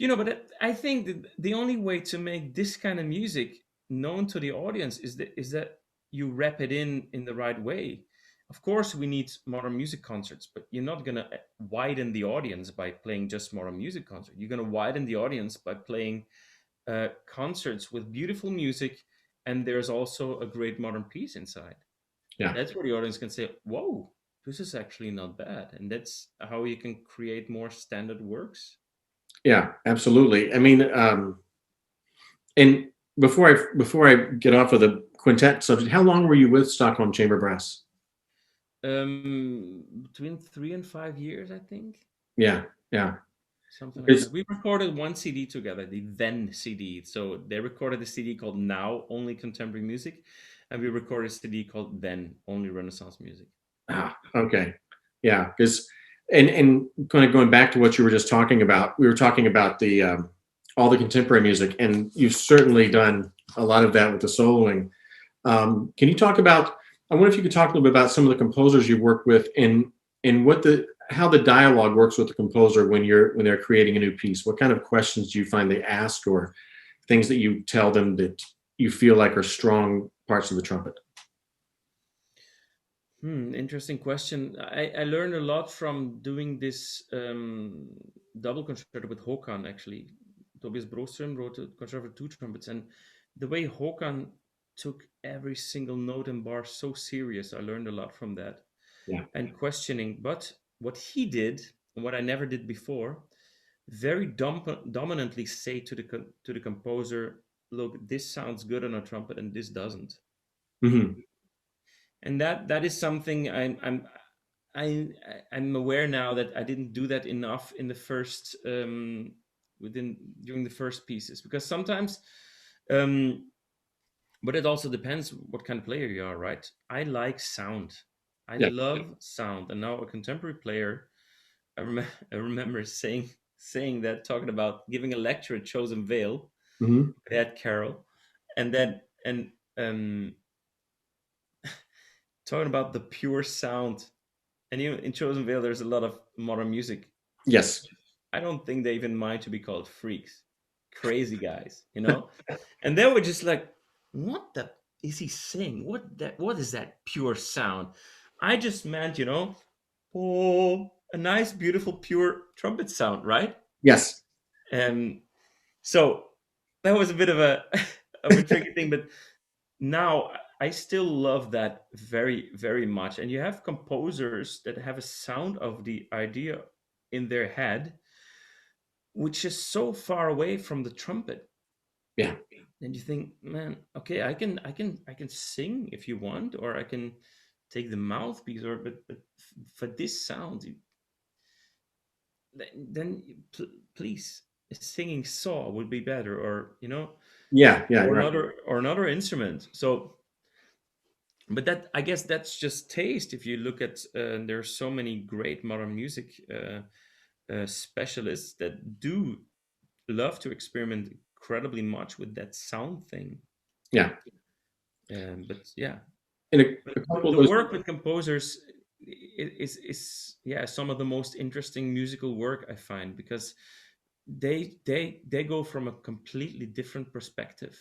but I think that the only way to make this kind of music known to the audience is that you wrap it in the right way. Of course, we need modern music concerts, but you're not gonna widen the audience by playing just modern music concert. You're gonna widen the audience by playing concerts with beautiful music, and there's also a great modern piece inside. Yeah. That's where the audience can say, "Whoa, this is actually not bad," and that's how you can create more standard works. Yeah, absolutely. I mean, and before I get off of the quintet subject, how long were you with Stockholm Chamber Brass? Between 3 and 5 years, I think, Yeah, yeah. something like Because that. We recorded one CD together, the Then CD. So they recorded a CD called Now, Only Contemporary Music, and we recorded a CD called Then, Only Renaissance Music. okay, yeah. Because and kind of going back to what you were just talking about, we were talking about the all the contemporary music, and you've certainly done a lot of that with the soloing. Can you talk about? I wonder if you could talk a little bit about some of the composers you worked with, and what the how the dialogue works with the composer when they're creating a new piece. What kind of questions do you find they ask, or things that you tell them that you feel like are strong parts of the trumpet? Interesting question. I learned a lot from doing this double concerto with Hakan, actually. Tobias Broström wrote a concerto for two trumpets, and the way Hakan took every single note and bar so serious, I learned a lot from that. Yeah. And questioning. But what he did, and what I never did before, very dominantly say to the composer, "Look, this sounds good on a trumpet, and this doesn't." Hmm. And that is something I, I'm aware now that I didn't do that enough in the first within during the first pieces, because sometimes um, but it also depends what kind of player you are, right? I like sound. I Yeah. love sound. And now a contemporary player, I remember saying that, talking about giving a lecture at Chosen Vale Hmm. at Carol, and then and um, talking about the pure sound. And in Chosen Vale, there's a lot of modern music. Yes. I don't think they even mind to be called freaks, crazy guys, you know. And they were just like, "What the is he saying? What is that pure sound?" I just meant, oh, a nice, beautiful, pure trumpet sound, right? Yes. And so that was a bit of a of a tricky thing, but now I still love that very, very much. And you have composers that have a sound of the idea in their head, which is so far away from the trumpet. Yeah. And you think, man, okay, I can sing if you want, or I can take the mouthpiece, or but for this sound, then please, a singing saw would be better, or Yeah. Yeah. or Right. another instrument. So, but that, I guess, that's just taste. If you look at, there are so many great modern music specialists that do love to experiment incredibly much with that sound thing. Yeah. But yeah, And but a couple of the those. work with composers is yeah, some of the most interesting musical work I find, because they go from a completely different perspective.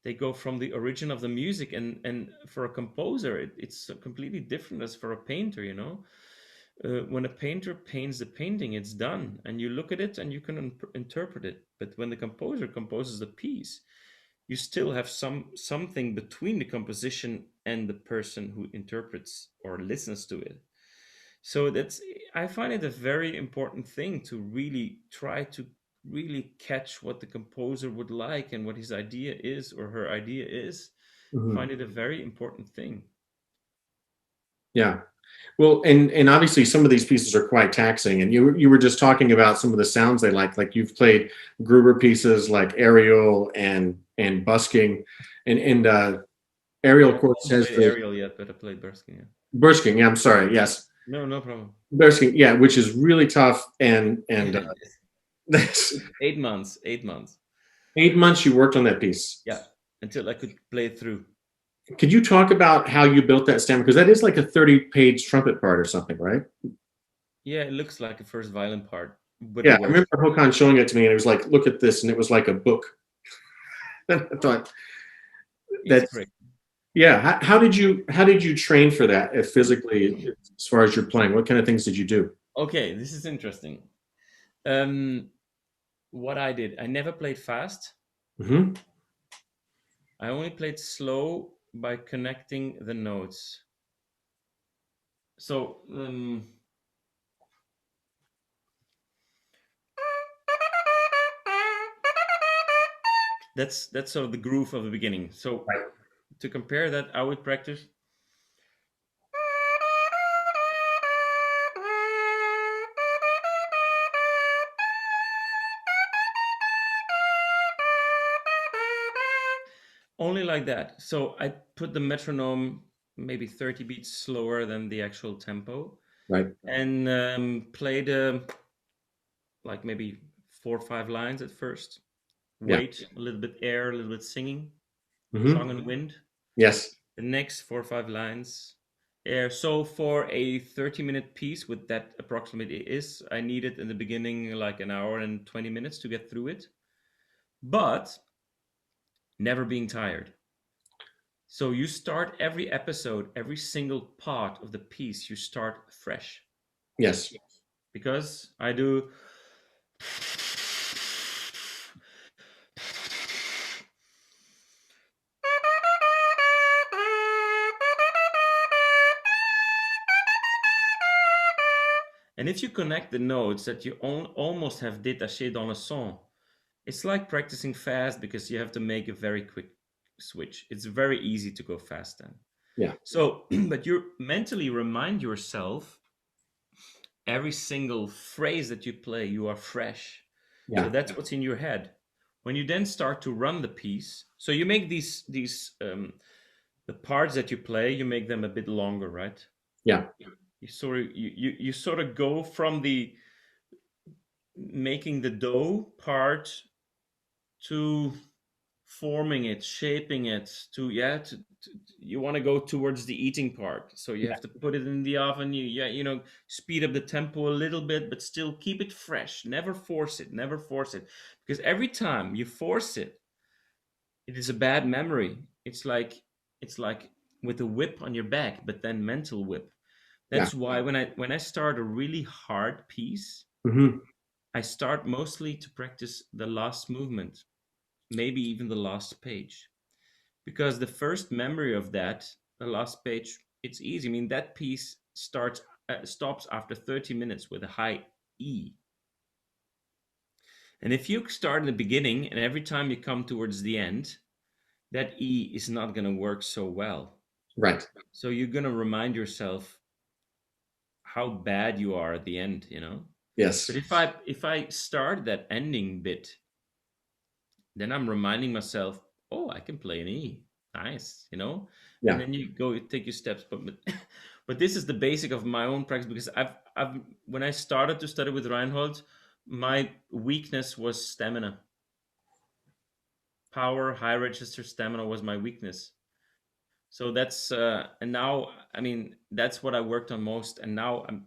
They go from the origin of the music, and for a composer, it's completely different as for a painter. When a painter paints the painting, it's done, and you look at it and you can interpret it. But when the composer composes the piece, you still have something between the composition and the person who interprets or listens to it. So I find it a very important thing to really try to really catch what the composer would like and what his idea is, or her idea is. Mhm. Find it a very important thing. Yeah. Well, and obviously some of these pieces are quite taxing, and you were just talking about some of the sounds they like you've played Gruber pieces like Ariel and busking, and Ariel I of course haven't has played the Ariel yet, but I played Bursking. Yeah. bursking. Yeah, I'm sorry. Yes, No, no problem. bursking. Yeah, which is really tough, and that's 8 months. 8 months. 8 months you worked on that piece. Yeah, until I could play it through. Could you talk about how you built that stammer? Because that is like a 30-page trumpet part or something, right? Yeah, it looks like a first violin part with the Yeah, I words. remember Hakan showing it to me, and it was like, "Look at this," and it was like a book. I thought It's that's great. yeah. How did you train for that physically as far as you're playing? What kind of things did you do? Okay, this is interesting. Um, what I did, I never played fast. Hmm. I only played slow by connecting the notes. So that's sort of the groove of the beginning. So Right. to compare that, I would practice only like that. So I put the metronome maybe 30 beats slower than the actual tempo, Right. and played like maybe 4 or 5 lines at first. Yeah. Wait a little bit, air, a little bit singing, Hmm. song and wind. Yes. The next 4 or 5 lines, air. So for a 30-minute piece, with that approximately is, I needed in the beginning like an hour and 20 minutes to get through it, but never being tired. So you start every episode, every single part of the piece, you start fresh. Yes. Because I do. And if you connect the notes that you almost have détaché dans le son, it's like practicing fast because you have to make a very quick switch. It's very easy to go fast then. Yeah. So, but you mentally remind yourself every single phrase that you play, you are fresh. So Yeah. that's what's in your head. When you then start to run the piece, so you make these the parts that you play, you make them a bit longer, right? Yeah. You sort of go from the making the dough part to forming it, shaping it, to yeah you want to go towards the eating part, so you have to put it in the oven. Speed up the tempo a little bit, but still keep it fresh. Never force it, never force it, because every time you force it, it is a bad memory. It's like with a whip on your back, but then mental whip. Yeah. That's why when I start a really hard piece, Hmm. I start mostly to practice the last movement, maybe even the last page, because the first memory of that, the last page, it's easy. I mean, that piece stops after 30 minutes with a high E. And if you start in the beginning and every time you come towards the end, that E is not going to work so well. Right. So you're going to remind yourself how bad you are at the end. Yes. But if I start that ending bit, then I'm reminding myself, oh, I can play an E. Nice. And Yeah. then you go take your steps. But but this is the basic of my own practice, because I've when I started to study with Reinhold, my weakness was stamina. Power, high register stamina was my weakness. So that's and now, I mean, that's what I worked on most. And now I'm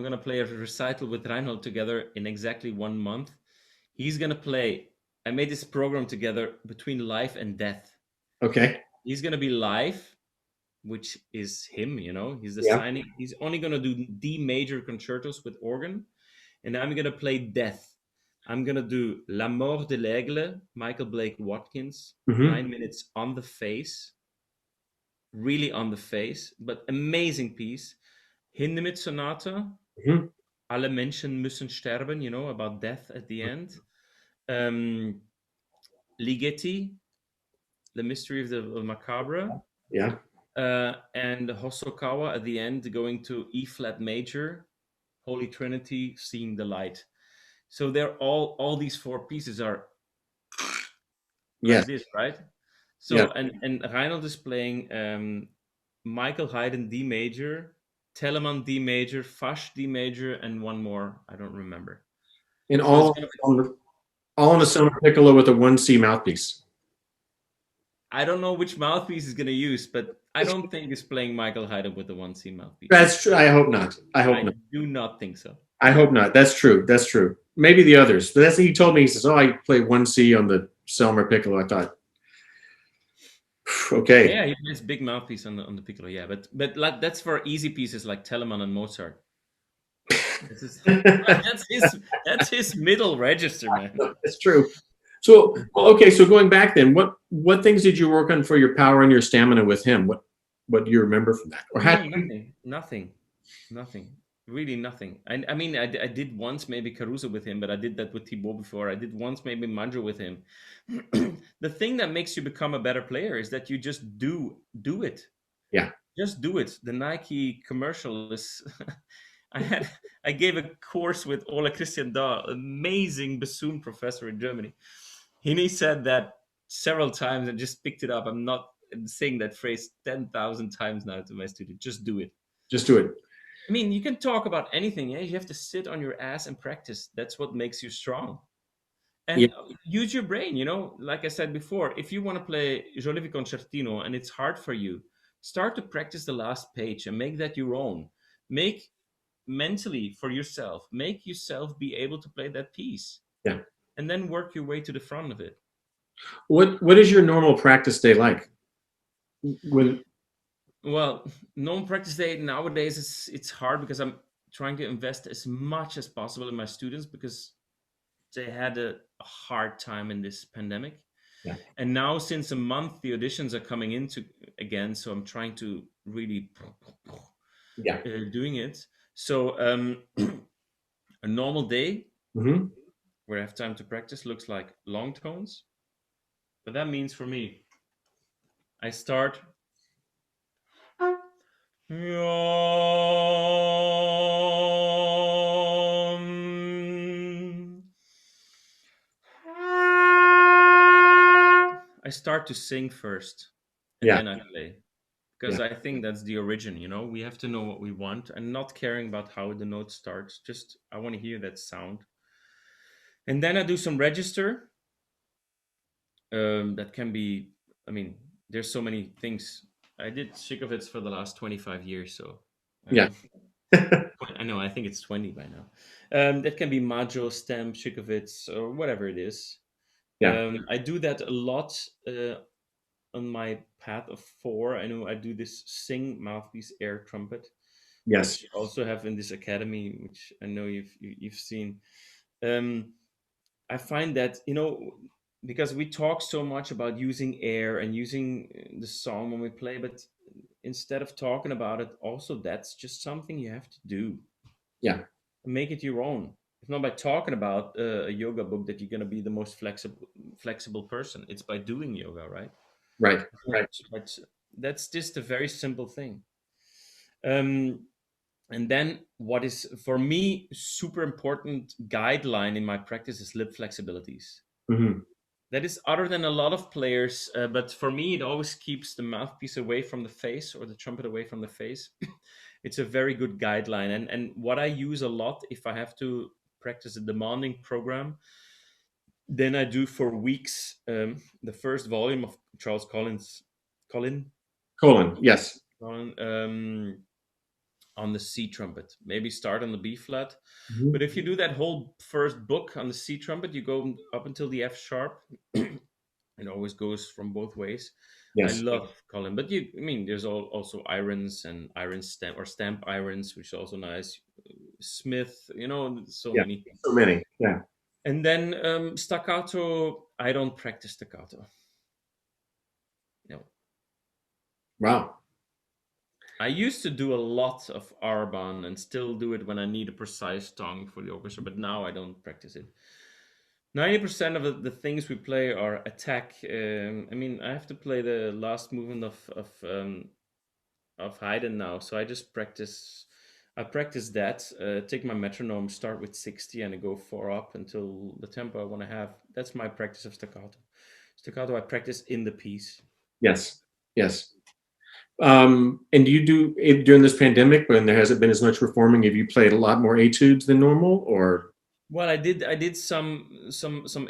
gonna play a recital with Reinhold together in exactly 1 month. He's gonna play. I made this program together between life and death. Okay. He's gonna be live, which is him. He's the Yeah. signing. He's only gonna do D major concertos with organ, and I'm gonna play death. I'm gonna do La Mort de l'Aigle, Michael Blake Watkins, Hmm. 9 minutes on the face, really on the face, but amazing piece. Hindemith Sonata, Hmm. Alle Menschen müssen sterben, about death at the end. Ligeti, The Mystery of the Macabre, Yeah. and Hosokawa at the end going to E flat major, Holy Trinity, seeing the light. So they're all these four pieces are Yes. like this, right? Yeah. So and Reinhold is playing Michael Haydn D major, Telemann D major, Fasch D major, and one more I don't remember. And So it's all gonna be, on a Summer Piccolo with a 1C mouthpiece. I don't know which mouthpiece he's gonna use, but I don't think he's playing Michael Haydn with the 1C mouthpiece. That's true. I hope not. I hope I not. do not think so. I hope not. That's true. That's true. Maybe the others. But that's he told me. He says, "Oh, I play 1C on the Selmer Piccolo." I thought, okay. Yeah, he plays big mouthpiece on the piccolo. Yeah, but like, that's for easy pieces like Telemann and Mozart. That's his middle register, man. That's true. So, well, okay. So going back then, what things did you work on for your power and your stamina with him? What do you remember from that? Or No, had nothing, really nothing. I mean, I did once maybe Caruso with him, but I did that with Thibaut before. I did once maybe Mandro with him. The thing that makes you become a better player is that you just do it. Yeah. Just do it. The Nike commercial is. I gave a course with Ola Christian Dahl, amazing bassoon professor in Germany. And he said that several times and just picked it up. I'm not saying that phrase 10,000 times now to my student. Just do it. Just do it. I mean, you can talk about anything. Yeah? You have to sit on your ass and practice. That's what makes you strong. Yeah. And use your brain, like I said before, if you want to play Jolivet Concertino and it's hard for you, start to practice the last page and make that your own. Make mentally for yourself, make yourself be able to play that piece. Yeah. And then work your way to the front of it. What is your normal practice day like? Well, normal practice day nowadays it's hard because I'm trying to invest as much as possible in my students because they had a hard time in this pandemic. Yeah. And now since a month the auditions are coming into again, so I'm trying to really doing it. So a normal day where I have time to practice looks like long tones. But that means for me, I start I start to sing first and then I play. Because I think that's the origin, we have to know what we want and not caring about how the note starts. Just I want to hear that sound. And then I do some register. That can be, I mean, there's so many things. I did Shikovits for the last 25 years, so I know, I think it's 20 by now. That can be Majo, Stem, Shikovits, or whatever it is. I do that a lot on my path of 4. I know I do this sing mouthpiece air trumpet. Yes. Which you also have in this academy, which I know you've seen. I find that, because we talk so much about using air and using the song when we play, but instead of talking about it, also that's just something you have to do. Yeah. Make it your own. It's not by talking about a yoga book that you're going to be the most flexible person. It's by doing yoga, right? Right. But that's just a very simple thing. And then what is for me super important guideline in my practice is lip flexibilities. That is other than a lot of players, but for me it always keeps the mouthpiece away from the face or the trumpet away from the face. It's a very good guideline, and what I use a lot if I have to practice a demanding program, then I do for weeks the first volume of Charles Colin, yes. On the C trumpet. Maybe start on the B flat. But if you do that whole first book on the C trumpet, you go up until the F sharp. It always goes from both ways. Yes. I love Colin. But there's also irons and iron stamp or stamp irons, which is also nice. Smith, so many. So many, yeah. And then staccato, I don't practice staccato. No. Wow. I used to do a lot of Arban and still do it when I need a precise tongue for the orchestra, but now I don't practice it. 90% of the things we play are attack. I have to play the last movement of of Haydn now, so I just practice. I practice that. Take my metronome, start with 60, and I go four up until the tempo I want to have. That's my practice of staccato. Staccato I practice in the piece. Yes. Yes. And do you do during this pandemic when there hasn't been as much performing? Have you played a lot more etudes than normal, or? Well, I did some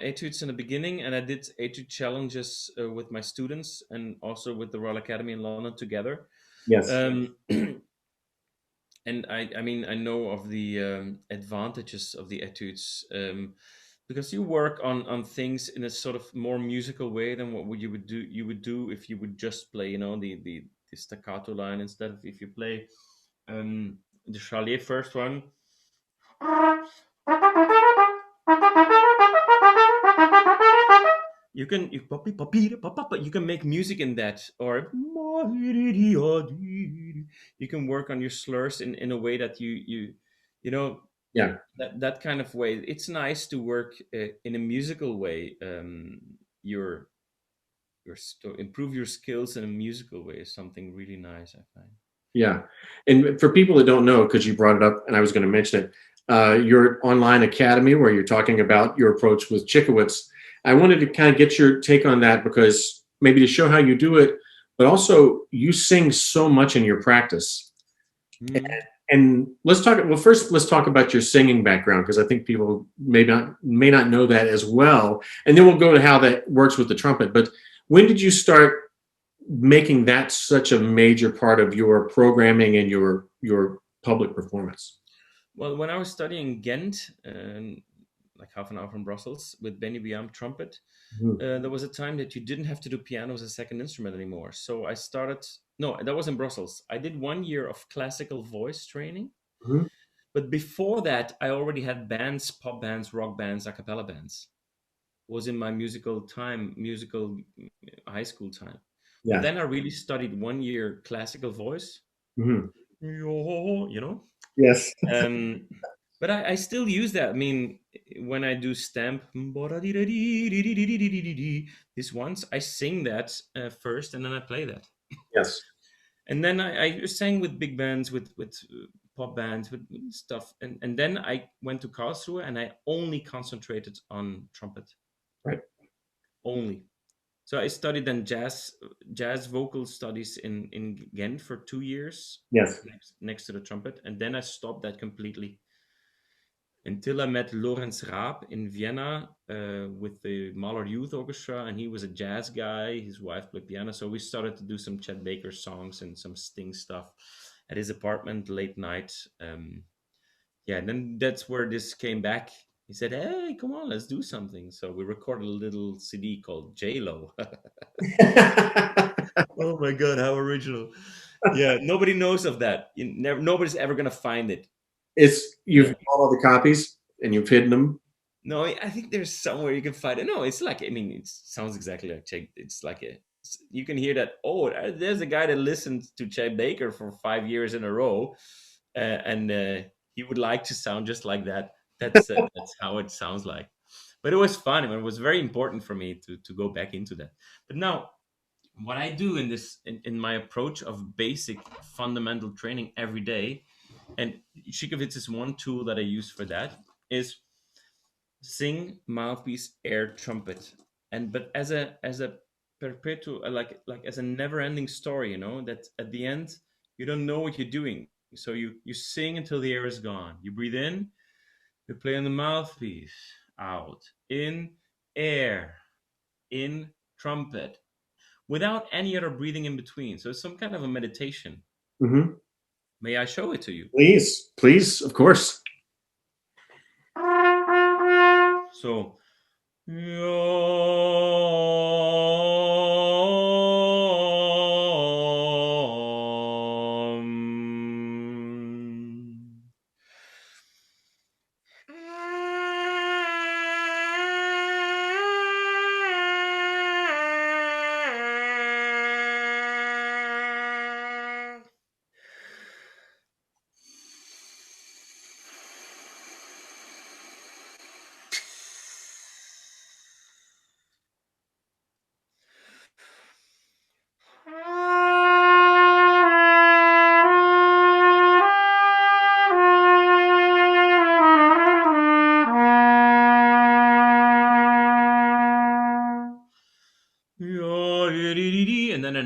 etudes in the beginning, and I did etude challenges with my students and also with the Royal Academy in London together. Yes. Um, and I mean, I know of the advantages of the etudes, because you work on things in a sort of more musical way than what you would do if you would just play, the staccato line instead of if you play the Charlier first one. You can make music in that, or you can work on your slurs in a way that you know Yeah. that kind of way. It's nice to work in a musical way. To improve your skills in a musical way is something really nice, I find. Yeah. And for people that don't know, because you brought it up and I was going to mention it, your online academy where you're talking about your approach with Chickowitz, I wanted to kind of get your take on that because maybe to show how you do it, but also you sing so much in your practice. Mm. And let's talk. Well, first, let's talk about your singing background because I think people may not know that as well. And then we'll go to how that works with the trumpet. But when did you start making that such a major part of your programming and your public performance? Well, when I was studying Ghent, like half an hour from Brussels, with Benny Biam trumpet, Mhm. there was a time that you didn't have to do piano as a second instrument anymore. So I started. No, that was in Brussels. I did 1 year of classical voice training, Mhm. but before that, I already had bands, pop bands, rock bands, a cappella bands. Was in my musical high school time. But Yeah. then I really studied 1 year classical voice. Mhm. You know, Yes. um, but I still use that. I mean, when I do stamp, this once I sing that first, and then I play that, Yes. and then I sang with big bands, with pop bands, with stuff, and then I went to Karlsruhe, and I only concentrated on trumpet Right. only. So I studied then jazz vocal studies in Ghent for 2 years Yes. next to the trumpet, and then I stopped that completely until I met Lorenz Raab in Vienna with the Mahler Youth Orchestra, and he was a jazz guy. His wife played piano, so we started to do some Chet Baker songs and some Sting stuff at his apartment late night. Yeah, and then that's where this came back. He said, "Hey, come on, let's do something." So we recorded a little CD called J Lo. Oh my god, how original! Yeah, nobody knows of that. Nobody's ever gonna find it. You've bought all the copies and you've hidden them. No, I think there's somewhere you can find it. No, it's like, I mean, it sounds exactly like Chet. You can hear that. Oh, there's a guy that listened to Chet Baker for 5 years in a row, and he would like to sound just like that. That's how it sounds like. But it was fun. It was very important for me to go back into that. But now, what I do in my approach of basic fundamental training every day, and Shikowitz is one tool that I use for that, is sing, mouthpiece, air, trumpet, and but as a perpetual, like as a never ending story, that at the end you don't know what you're doing, so you sing until the air is gone. You breathe in, you play on the mouthpiece, out, in, air, in, trumpet, without any other breathing in between. So it's some kind of a meditation. Mhm. May I show it to you? Please, please, of course. So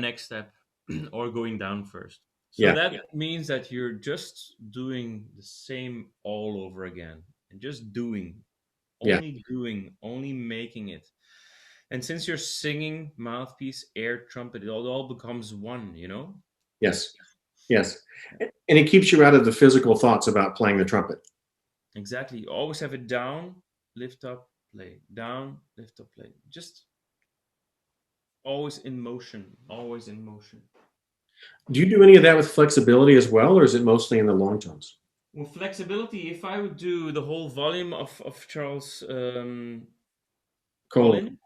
next step or going down first. So Yeah. that means that you're just doing the same all over again and just doing, Yeah. only making it. And since you're singing, mouthpiece, air, trumpet, it all becomes one, you know? Yes. Yes. And it keeps you out of the physical thoughts about playing the trumpet. Exactly. You always have it down, lift up, play. Down, lift up, play. Just always in motion, always in motion. Do you do any of that with flexibility as well, or is it mostly in the long tones? Well, flexibility, if I would do the whole volume of Charles Cool. Collin,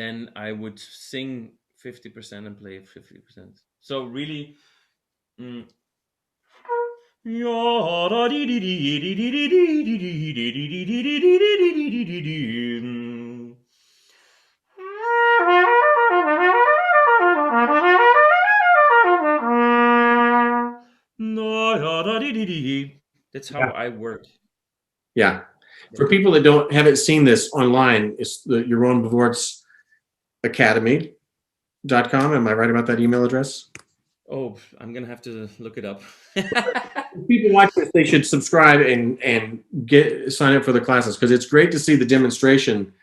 then I would sing 50% and play 50%. So really, mm, that's how Yeah. I work. Yeah. For people that haven't seen this online, it's the Jeroen Berwaerts Academy.com. Am I right about that email address? Oh, I'm gonna have to look it up. If people watch this, they should subscribe and sign up for the classes, because it's great to see the demonstration.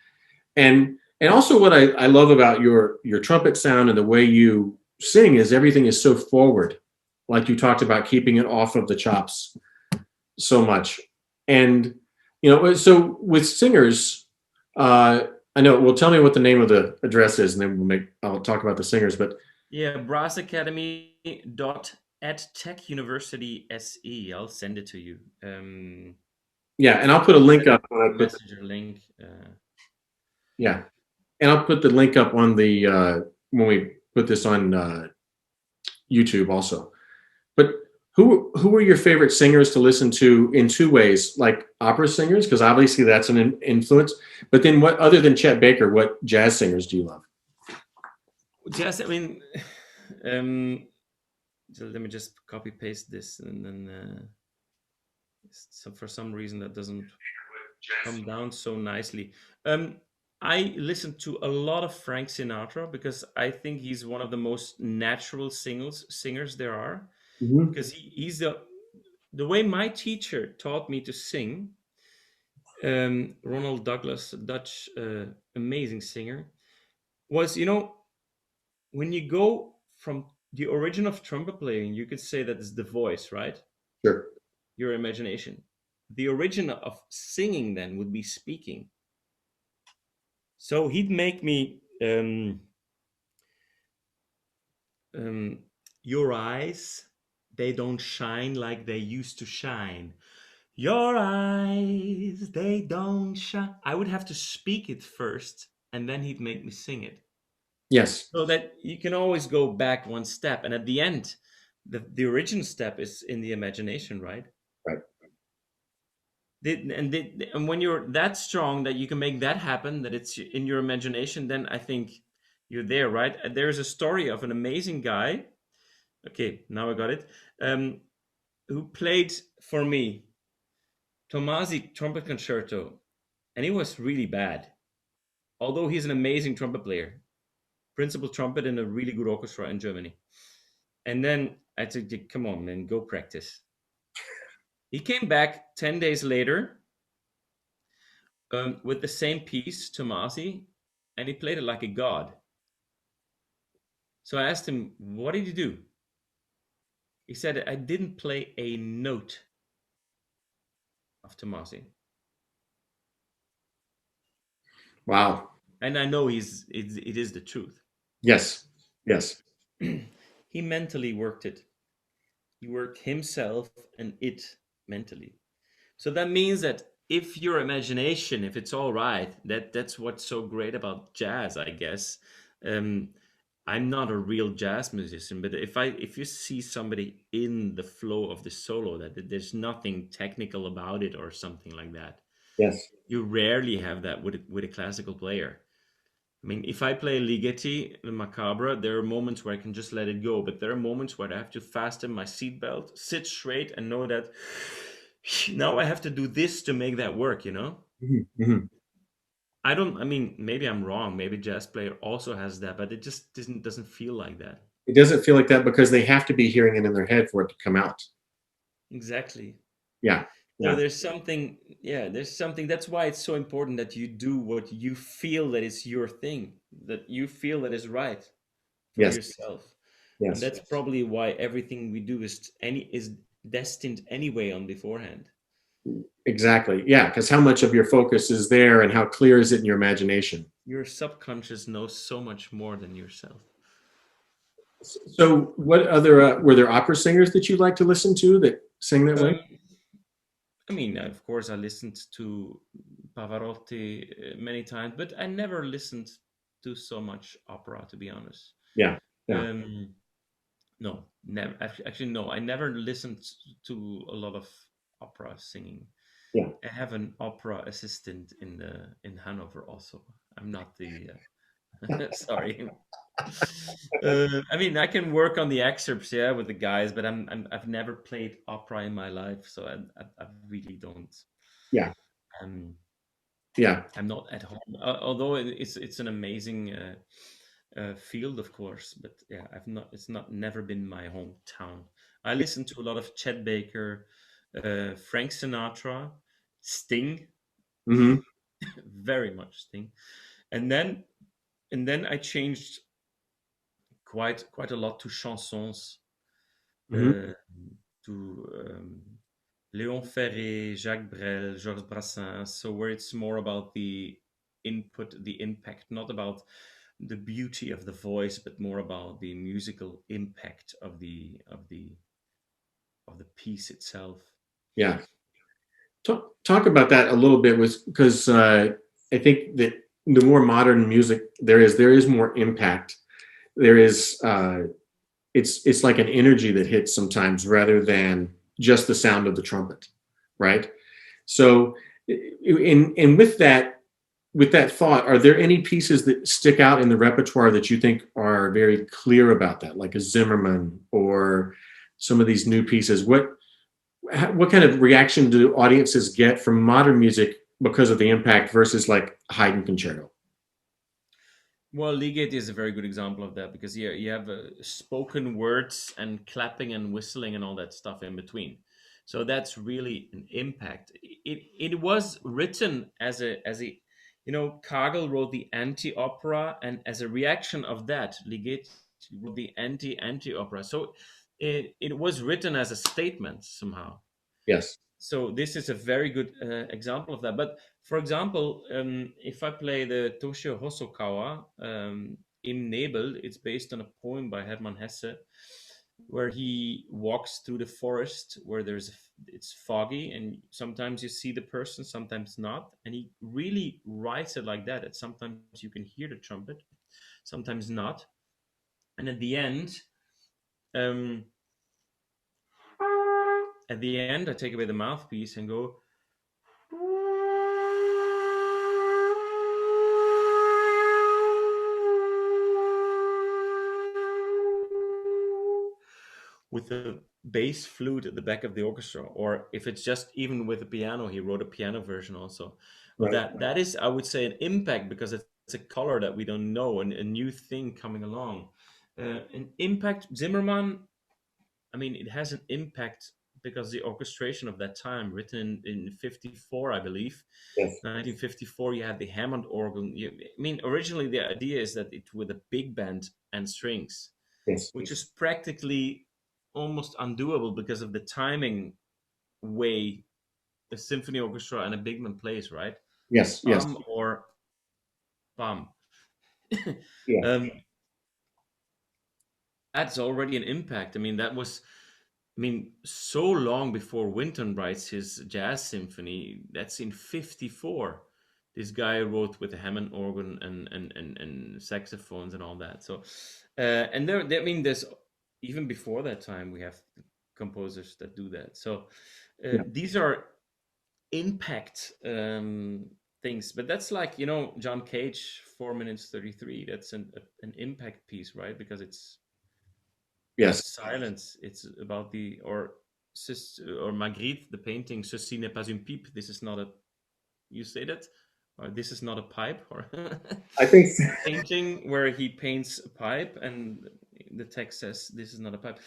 And also what I love about your trumpet sound and the way you sing is everything is so forward, like you talked about, keeping it off of the chops so much. And so with singers, I know. Well, tell me what the name of the address is, and then I'll talk about the singers. But Yeah, brassacademy.edtechuniversity.se. I'll send it to you. yeah, and I'll put a link up when I put Messenger link. yeah, and I'll put the link up on the when we put this on YouTube also. But who are your favorite singers to listen to in two ways, like opera singers, because obviously that's an influence. But then what, other than Chet Baker, what jazz singers do you love? Jazz, I mean, um, so let me just copy paste this, and then so for some reason that doesn't come down so nicely. I listen to a lot of Frank Sinatra because I think he's one of the most natural singers there are. Mm-hmm. Because he's the way my teacher taught me to sing. Ronald Douglas, a Dutch amazing singer, was, when you go from the origin of trumpet playing, you could say that it's the voice, right? Sure. Your imagination. The origin of singing then would be speaking. So he'd make me your eyes, they don't shine like they used to shine. Your eyes, they don't shine. I would have to speak it first, and then he'd make me sing it. Yes. So that you can always go back one step. And at the end, the original step is in the imagination, right? Right. And when you're that strong that you can make that happen, that it's in your imagination, then I think you're there, right? There's a story of an amazing guy. Okay, now I got it. Who played for me Tomasi trumpet concerto, and he was really bad. Although he's an amazing trumpet player, principal trumpet in a really good orchestra in Germany. And then I said, "Come on, man, go practice." He came back 10 days later with the same piece, Tomasi, and he played it like a god. So I asked him, "What did you do?" He said, "I didn't play a note of Tomasi." Wow. And I know it is the truth. Yes. Yes. He mentally worked it. He worked himself and it mentally. So that means that if your imagination, if it's all right, that's what's so great about jazz, I guess. Um, I'm not a real jazz musician, but if you see somebody in the flow of the solo, that there's nothing technical about it or something like that, Yes. you rarely have that with a classical player. I mean, if I play Ligeti and Macabre, there are moments where I can just let it go, but there are moments where I have to fasten my seatbelt, sit straight, and know that now I have to do this to make that work, you know? Mm-hmm. Mm-hmm. I don't. I mean, maybe I'm wrong. Maybe jazz player also has that, but it just doesn't feel like that. It doesn't feel like that because they have to be hearing it in their head for it to come out. Exactly. Yeah, So yeah, there's something. Yeah, there's something. That's why it's so important that you do what you feel that is your thing, that you feel that is right for yes, yourself, and yes, that's probably why everything we do is destined anyway on beforehand. exactly. Yeah, because how much of your focus is there and how clear is it in your imagination? Your subconscious knows so much more than yourself. So, what other were there opera singers that you like to listen to that sing that way? Um, I mean, of course, I listened to Pavarotti many times, but I never listened to so much opera, to be honest. Yeah, yeah, Um, no, never. Actually, no, I never listened to a lot of opera singing. yeah. I have an opera assistant in Hanover also. I'm not the sorry. I mean, I can work on the excerpts, yeah, with the guys, but I've never played opera in my life, so I really don't. Yeah, Um, yeah, I'm not at home, although it's an amazing field, of course. But yeah, I've not. It's not never been my hometown. I listen to a lot of Chet Baker, Frank Sinatra, Sting, hmm, very much Sting, and then I changed quite a lot to chansons, hmm, uh, to Léon Ferré, Jacques Brel, Georges Brassens. So where it's more about the input, the impact, not about the beauty of the voice, but more about the musical impact of the piece itself. yeah. Talk about that a little bit, was because I think that the more modern music there is more impact. There is it's like an energy that hits sometimes rather than just the sound of the trumpet, right? So, in with that thought, are there any pieces that stick out in the repertoire that you think are very clear about that, like a Zimmerman or some of these new pieces? What kind of reaction do audiences get from modern music because of the impact versus like Haydn concerto? Well, Ligeti is a very good example of that because you have spoken words and clapping and whistling and all that stuff in between. So that's really an impact. It was written as a Kagel wrote the anti opera, and as a reaction of that, Ligeti wrote the anti opera. So it was written as a statement somehow. Yes. So this is a very good example of that. But for example, if I play the Toshio Hosokawa Im Nebel, it's based on a poem by Hermann Hesse, where he walks through the forest where it's foggy, and sometimes you see the person, sometimes not, and he really writes it like that. That sometimes you can hear the trumpet, sometimes not, and um, at the end, I take away the mouthpiece and go with the bass flute at the back of the orchestra, or if it's just even with the piano, he wrote a piano version also of Right. that. That is, I would say, an impact because it's a color that we don't know and a new thing coming along. An impact, Zimmerman. I mean, it has an impact because the orchestration of that time, written in '54, I believe, Yes. 1954, you had the Hammond organ. I mean, originally the idea is that it with a big band and strings, Yes. which is practically almost undoable because of the timing way a symphony orchestra and a big band plays, right? Yes. Yes. Bum or bum. Yeah. um, that's already an impact. I mean, so long before Wynton writes his jazz symphony, that's in '54. This guy wrote with a Hammond organ and saxophones and all that. So, and I mean, there's even before that time we have composers that do that. So, Yeah. these are impact things. But that's like John Cage, 4 minutes 33. That's an impact piece, right? Because it's Yes. silence. It's about or Magritte, the painting. Ceci n'est pas une pipe. This is not a. You say that, or this is not a pipe, or I think painting where he paints a pipe and the text says this is not a pipe.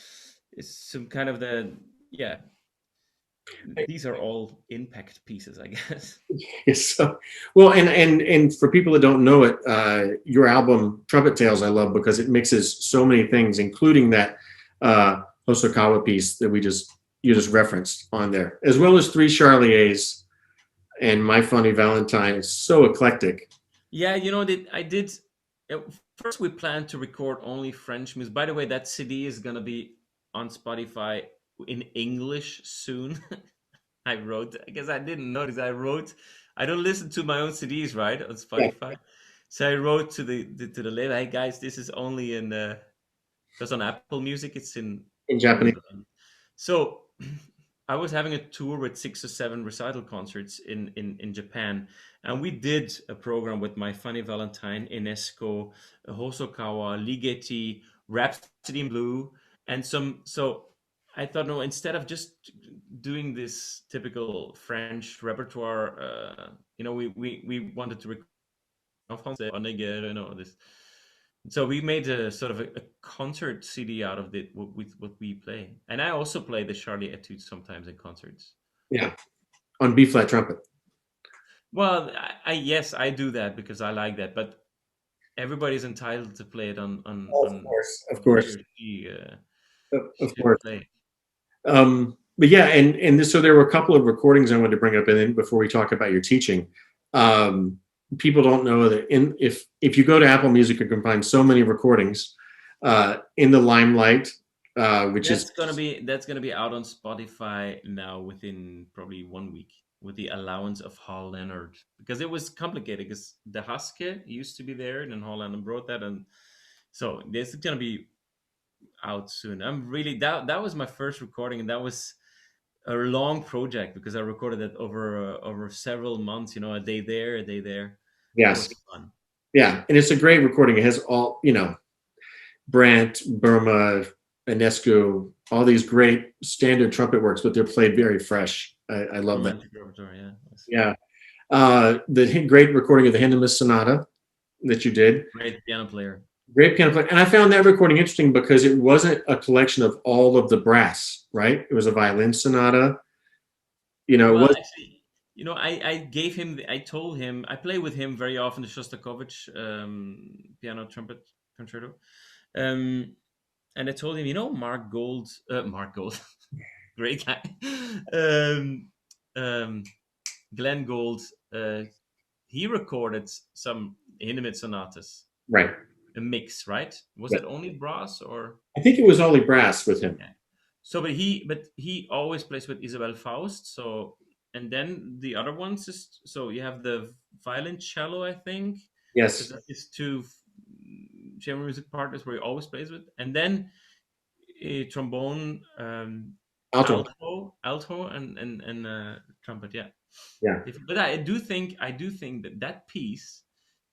It's some kind of the, yeah, these are all impact pieces, I guess. so. Well, and for people that don't know it, your album Trumpet Tales I love because it mixes so many things, including that Hosokawa piece that you just referenced on there, as well as Three Charliers and My Funny Valentine. It's so eclectic. Yeah, I did. uh, First, we planned to record only French music. By the way, that CD is gonna be on Spotify in English soon. I wrote, because I didn't notice. I don't listen to my own CDs, right, on Yeah, Spotify. So I wrote to the label, hey guys, this is only in because on Apple Music it's in in Japanese. So I was having a tour with 6 or 7 recital concerts in Japan, and we did a program with My Funny Valentine, Enesco, Hosokawa, Ligeti, Rhapsody in Blue, and some. So I thought, no, instead of just doing this typical French repertoire, we wanted to record this. So we made a sort of a concert CD out of it with what we play, and I also play the Charlie Etudes sometimes in concerts. Yeah, on B flat trumpet. Well, yes, I do that because I like that, but everybody's entitled to play it Of on course, of what he course, or she of should course. play. But yeah, so there were a couple of recordings I wanted to bring up, and then before we talk about your teaching, um, people don't know that if you go to Apple Music, you can find so many recordings in the Limelight, which is That's gonna be out on Spotify now within probably 1 week with the allowance of Hall Leonard, because it was complicated because the Husky used to be there and then Hall Leonard brought that, and so this is gonna be out soon. I'm really that was my first recording, and that was a long project because I recorded it over several months. A day there, a day there. That yes, was fun. yeah, and it's a great recording. It has all Brandt, Burma, Enescu, all these great standard trumpet works, but they're played very fresh. I love that. Romantic repertoire, yeah. Yeah, the great recording of the Hindemith Sonata that you did. Great piano player. Great piano player. And I found that recording interesting because it wasn't a collection of all of the brass, right? It was a violin sonata. It Well, was, actually, I gave him, I told him, I play with him very often the Shostakovich piano trumpet concerto. Um, and I told him, Mark Gold, great guy. Um, um, Glenn Gold, uh, he recorded some Hindemith sonatas, right. a mix, right? Was Yeah. it only brass or? I think it was only brass with him. Yeah. So, but he always plays with Isabel Faust. So, and then the other ones is, so you have the violin cello, I think, because Yes. that is two chamber music partners where he always plays with, and then a trombone, Alto. alto, and trumpet. Yeah. Yeah. But I do think that piece,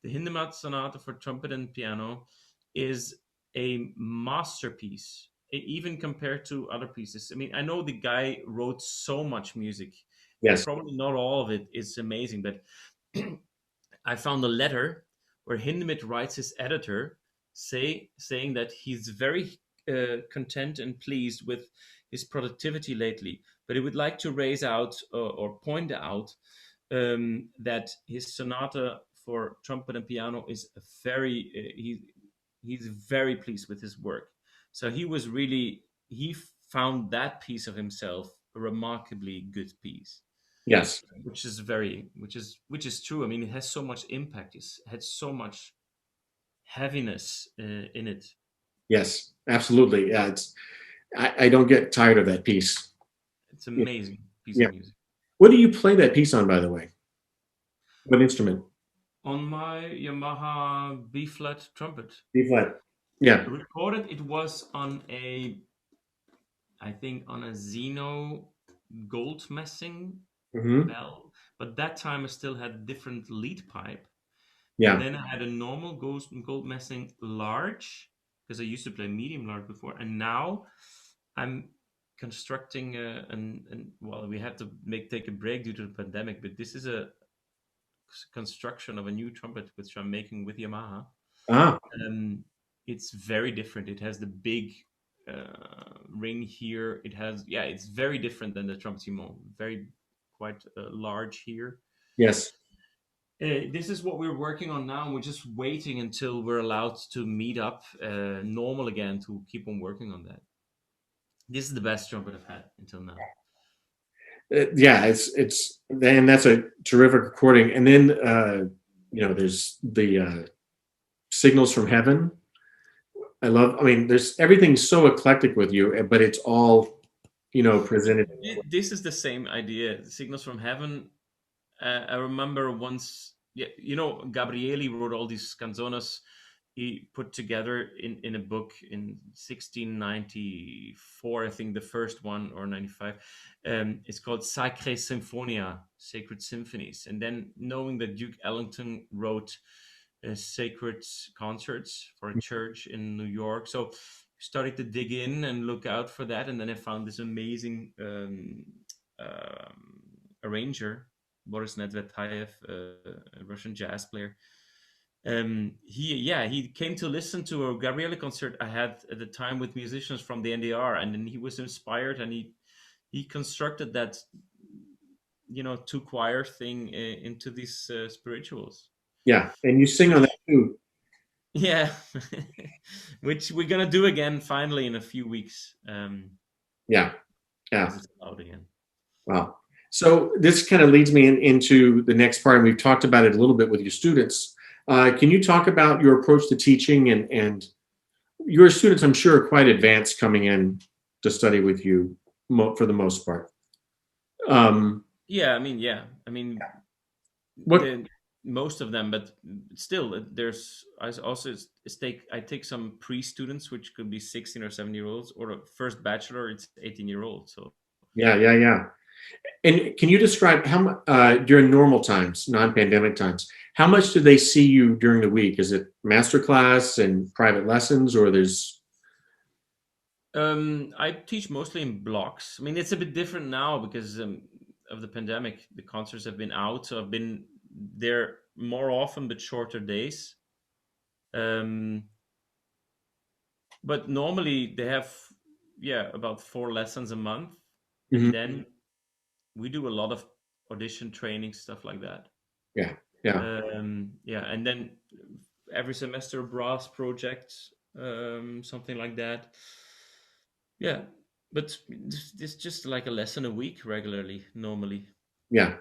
the Hindemith Sonata for trumpet and piano, is a masterpiece, even compared to other pieces. I mean, I know the guy wrote so much music, and Yes. probably not all of it is amazing, but I found a letter where Hindemith writes his editor saying that he's very content and pleased with his productivity lately, but he would like to raise out or point out that his sonata for trumpet and piano is very he's very pleased with his work. So he found that piece of himself a remarkably good piece, Yes. which is true. I mean, it has so much impact. It had so much heaviness in it. Yes. Absolutely. Yeah. I don't get tired of that piece. It's an amazing piece Yeah. of music. What do you play that piece on, by the way? What instrument? On my Yamaha B flat trumpet. B flat. Yeah. Recorded, it was on I think on a Zeno gold messing Hmm. bell, but that time I still had different lead pipe. And Yeah. then I had a normal gold messing large because I used to play medium large before, and now I'm constructing well, we had to take a break due to the pandemic, but this is a construction of a new trumpet, which I'm making with Yamaha. Ah, It's very different. It has the big ring here. It has, yeah, it's very different than the trumpetimo. Very quite large here. yes. This is what we're working on now. We're just waiting until we're allowed to meet up normal again to keep on working on that. This is the best trumpet I've had until now. Yeah, it's and that's a terrific recording. And then there's the Signals from Heaven. I mean, there's everything's so eclectic with you, but it's all presented. This is the same idea. Signals from Heaven. I remember once, yeah, Gabrieli wrote all these canzonas. He put together in a book in 1694, I think the first one, or 95. It's called Sacre Symphonia, Sacred Symphonies. And then knowing that Duke Ellington wrote sacred concerts for a church in New York, so started to dig in and look out for that. And then I found this amazing arranger, Boris Nedvedtaev, a Russian jazz player. He came to listen to a Gabriele concert I had at the time with musicians from the NDR, and then he was inspired, and he constructed that two choir thing into these spirituals. Yeah, and you sing on that too. Yeah, which we're gonna do again finally in a few weeks. Yeah, Because it's allowed again. Wow. So this kind of leads me into the next part, and we've talked about it a little bit with your students. Can you talk about your approach to teaching and your students? I'm sure are quite advanced coming in to study with you for the most part. Most of them, but still, I take some pre-students, which could be 16 or 17-year-olds, or a first bachelor, it's 18-year-old. So yeah. And can you describe how during normal times, non-pandemic times, how much do they see you during the week? Is it masterclass and private lessons, or there's? I teach mostly in blocks. I mean, it's a bit different now because of the pandemic. The concerts have been out, so I've been there more often, but shorter days. But normally they have, about 4 lessons a month, and then we do a lot of audition training, stuff like that. Yeah. And then every semester brass projects, something like that. Yeah, but it's just like a lesson a week regularly, normally. Yeah.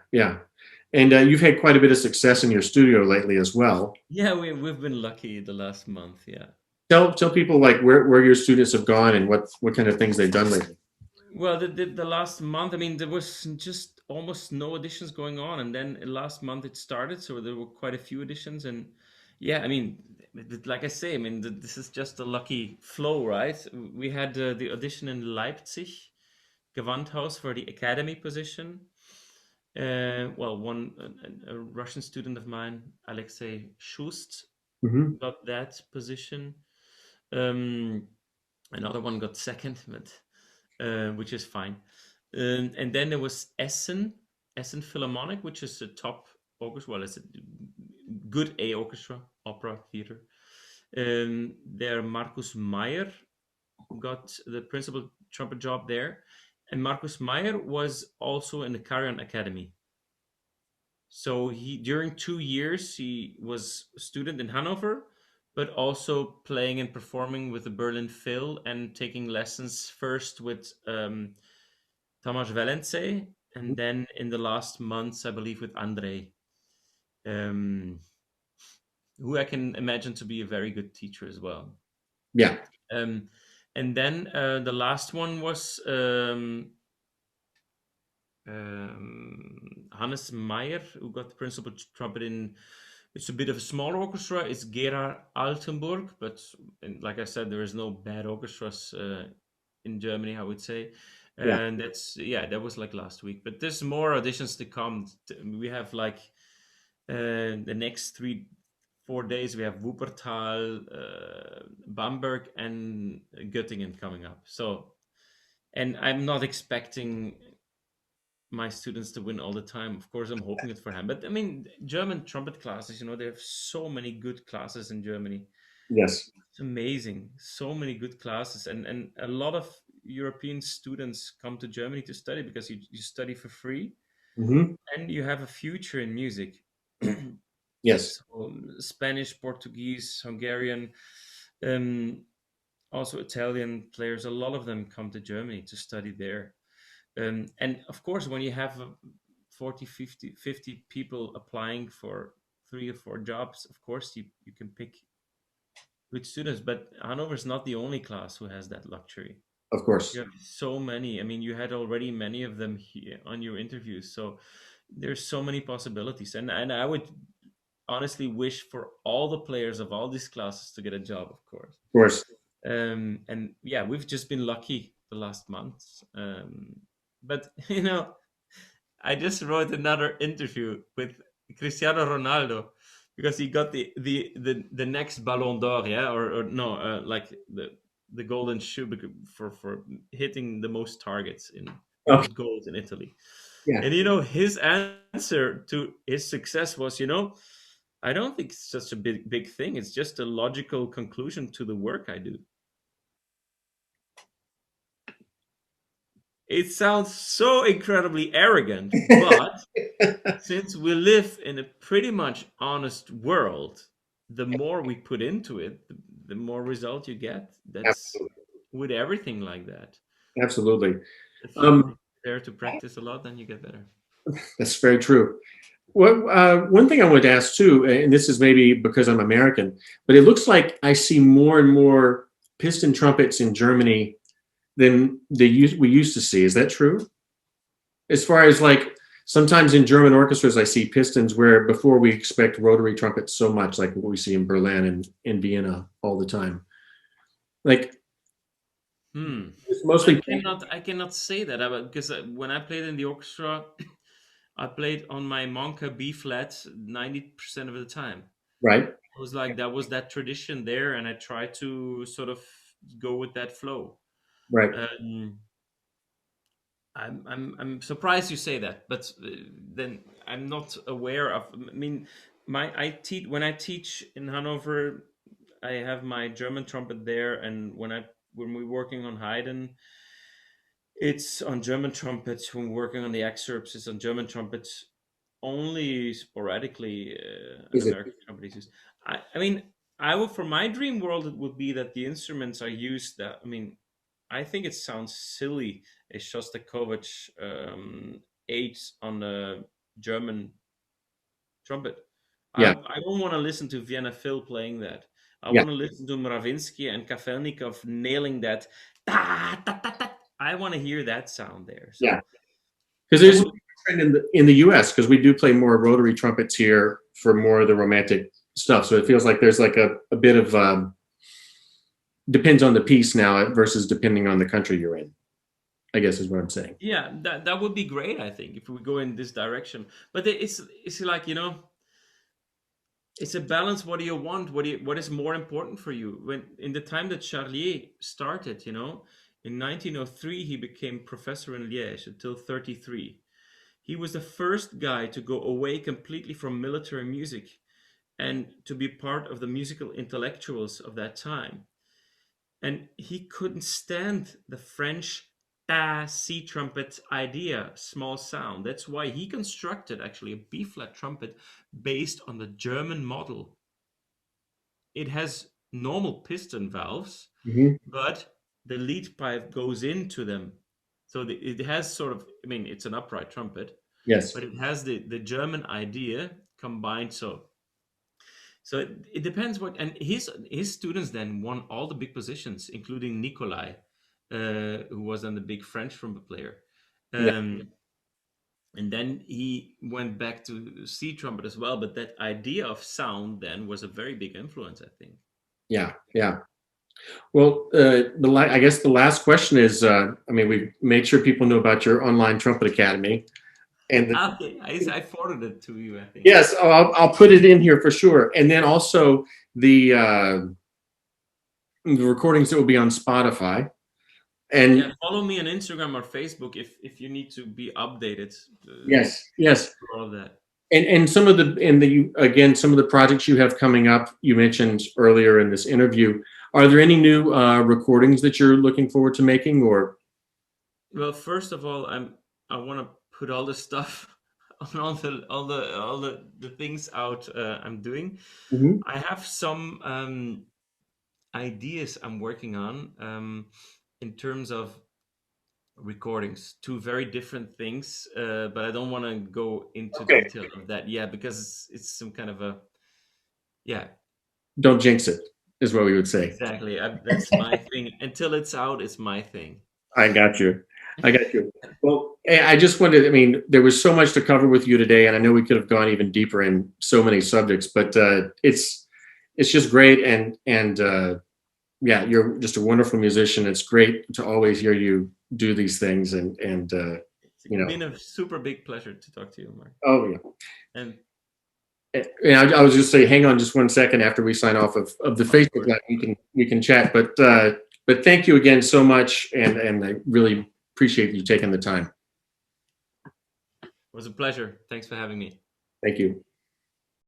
And you've had quite a bit of success in your studio lately as well. Yeah, we've been lucky the last month. Yeah. Tell people like where your students have gone and what kind of things they've done lately. Well, the last month, I mean, there was just almost no auditions going on, and then last month it started, so there were quite a few auditions, and yeah, I mean, like I say, I mean, this is just a lucky flow, right? We had the audition in Leipzig, Gewandhaus, for the academy position. A Russian student of mine, Alexei Shust, got that position. Another one got second, but which is fine. And then there was Essen Philharmonic, which is a top orchestra. Well, it's a good A orchestra, opera, theater. There, Markus Meyer got the principal trumpet job there. And Markus Meyer was also in the Karajan Academy. So during 2 years, he was a student in Hanover, but also playing and performing with the Berlin Phil and taking lessons first with Tamás Velence, and then in the last months, I believe, with Andrei, who I can imagine to be a very good teacher as well. Yeah. And then the last one was Hannes Meyer, who got the principal trumpet in. It's a bit of a smaller orchestra. It's Gerhard Altenburg, but like I said, there is no bad orchestras in Germany, I would say. And that was like last week. But there's more auditions to come. We have like the next 3-4 days. We have Wuppertal, Bamberg, and Göttingen coming up. So, and I'm not expecting my students to win all the time. Of course, I'm hoping it for him. But I mean, German trumpet classes, they have so many good classes in Germany. Yes. It's amazing. So many good classes. And a lot of European students come to Germany to study because you study for free Hmm. and you have a future in music. Yes. So Spanish, Portuguese, Hungarian, um, also Italian players, a lot of them come to Germany to study there. And of course, when you have 40, 50 people applying for 3 or 4 jobs, of course, you can pick good students. But Hanover is not the only class who has that luxury. Of You course. have so many. I mean, you had already many of them here on your interviews. So there's so many possibilities. And I would honestly wish for all the players of all these classes to get a job, of course. Of course. And yeah, we've just been lucky the last months. But I just wrote another interview with Cristiano Ronaldo because he got the next Ballon d'Or, yeah, or no, like the golden shoe for hitting the most targets in Okay. most goals in Italy. Yeah. And his answer to his success was, I don't think it's such a big thing. It's just a logical conclusion to the work I do. It sounds so incredibly arrogant, but since we live in a pretty much honest world, the more we put into it, the more result you get. That's Absolutely. with everything like that. Absolutely. If you Um, dare to practice a lot, then you get better. that's very true. Well, one thing I wanted to ask too, and this is maybe because I'm American, but it looks like I see more and more piston trumpets in Germany than we used to see. Is that true? As far as like sometimes in German orchestras, I see pistons where before we expect rotary trumpets so much, like what we see in Berlin and in Vienna all the time. Like it's mostly. I cannot say that because when I played in the orchestra, I played on my Monka B flat 90% of the time. Right. It was like that was that tradition there, and I tried to sort of go with that flow. Right. Um, I'm surprised you say that, but then I'm not aware of. I mean, I teach when I teach in Hanover, I have my German trumpet there, and when we're working on Haydn, it's on German trumpets. When we're working on the excerpts, it's on German trumpets. Only sporadically, an Is it? American trumpet is used. I mean, I would for my dream world, it would be that the instruments are used. That I mean, I think it sounds silly a Shostakovich 8 on a German trumpet. Yeah. I don't want to listen to Vienna Phil playing that. I Yeah. want to listen to Mravinsky and Kafelnikov nailing that. Da, da, da, da. I want to hear that sound there. Yeah. So Because that there's a would trend in the U.S. because we do play more rotary trumpets here for more of the romantic stuff. So it feels like there's like a bit of depends on the piece now versus depending on the country you're in, I guess is what I'm saying. yeah, that would be great. I think if we go in this direction, but it's like it's a balance. What do you want? What is more important for you? When in the time that Charlier started, in 1903 he became professor in Liège until 33. He was the first guy to go away completely from military music and to be part of the musical intellectuals of that time. And he couldn't stand the French C trumpet idea, small sound. That's why he constructed actually a B flat trumpet based on the German model. It has normal piston valves, Mm-hmm. but the lead pipe goes into them. So it has sort of, I mean, it's an upright trumpet, Yes. but it has the German idea combined. So it depends and his students then won all the big positions, including Nikolai, who was then the big French trumpet player. Yeah. And then he went back to C trumpet as well. But that idea of sound then was a very big influence, I think. Yeah. Yeah. Well, I guess the last question is, I mean, we've made sure people know about your online trumpet academy, and Okay, I forwarded it to you, I think. yes, I'll put it in here for sure, and then also the recordings that will be on Spotify. And Yeah, follow me on Instagram or Facebook if you need to be updated. yes, yes. For all of that. And some of some of the projects you have coming up, you mentioned earlier in this interview. Are there any new recordings that you're looking forward to making, or? Well, first of all, I want to put all the stuff on all the things out I'm doing. Mhm. I have some ideas I'm working on in terms of recordings, two very different things, but I don't want to go into Okay, detail of that yet because it's some kind of a yeah. don't jinx it, is what we would say. Exactly. That's my thing. Until it's out, it's my thing. I got you. I got you. Well, I just wanted, I mean, there was so much to cover with you today, and I know we could have gone even deeper in so many subjects, but it's just great. And yeah, you're just a wonderful musician. It's great to always hear you do these things. And It's you know, been a super big pleasure to talk to you, Mark. oh, yeah. And And I was just saying, hang on just one second after we sign off of the Facebook course, Live, we can chat. But thank you again so much, and I really appreciate you taking the time. it was a pleasure. Thanks for having me. Thank you.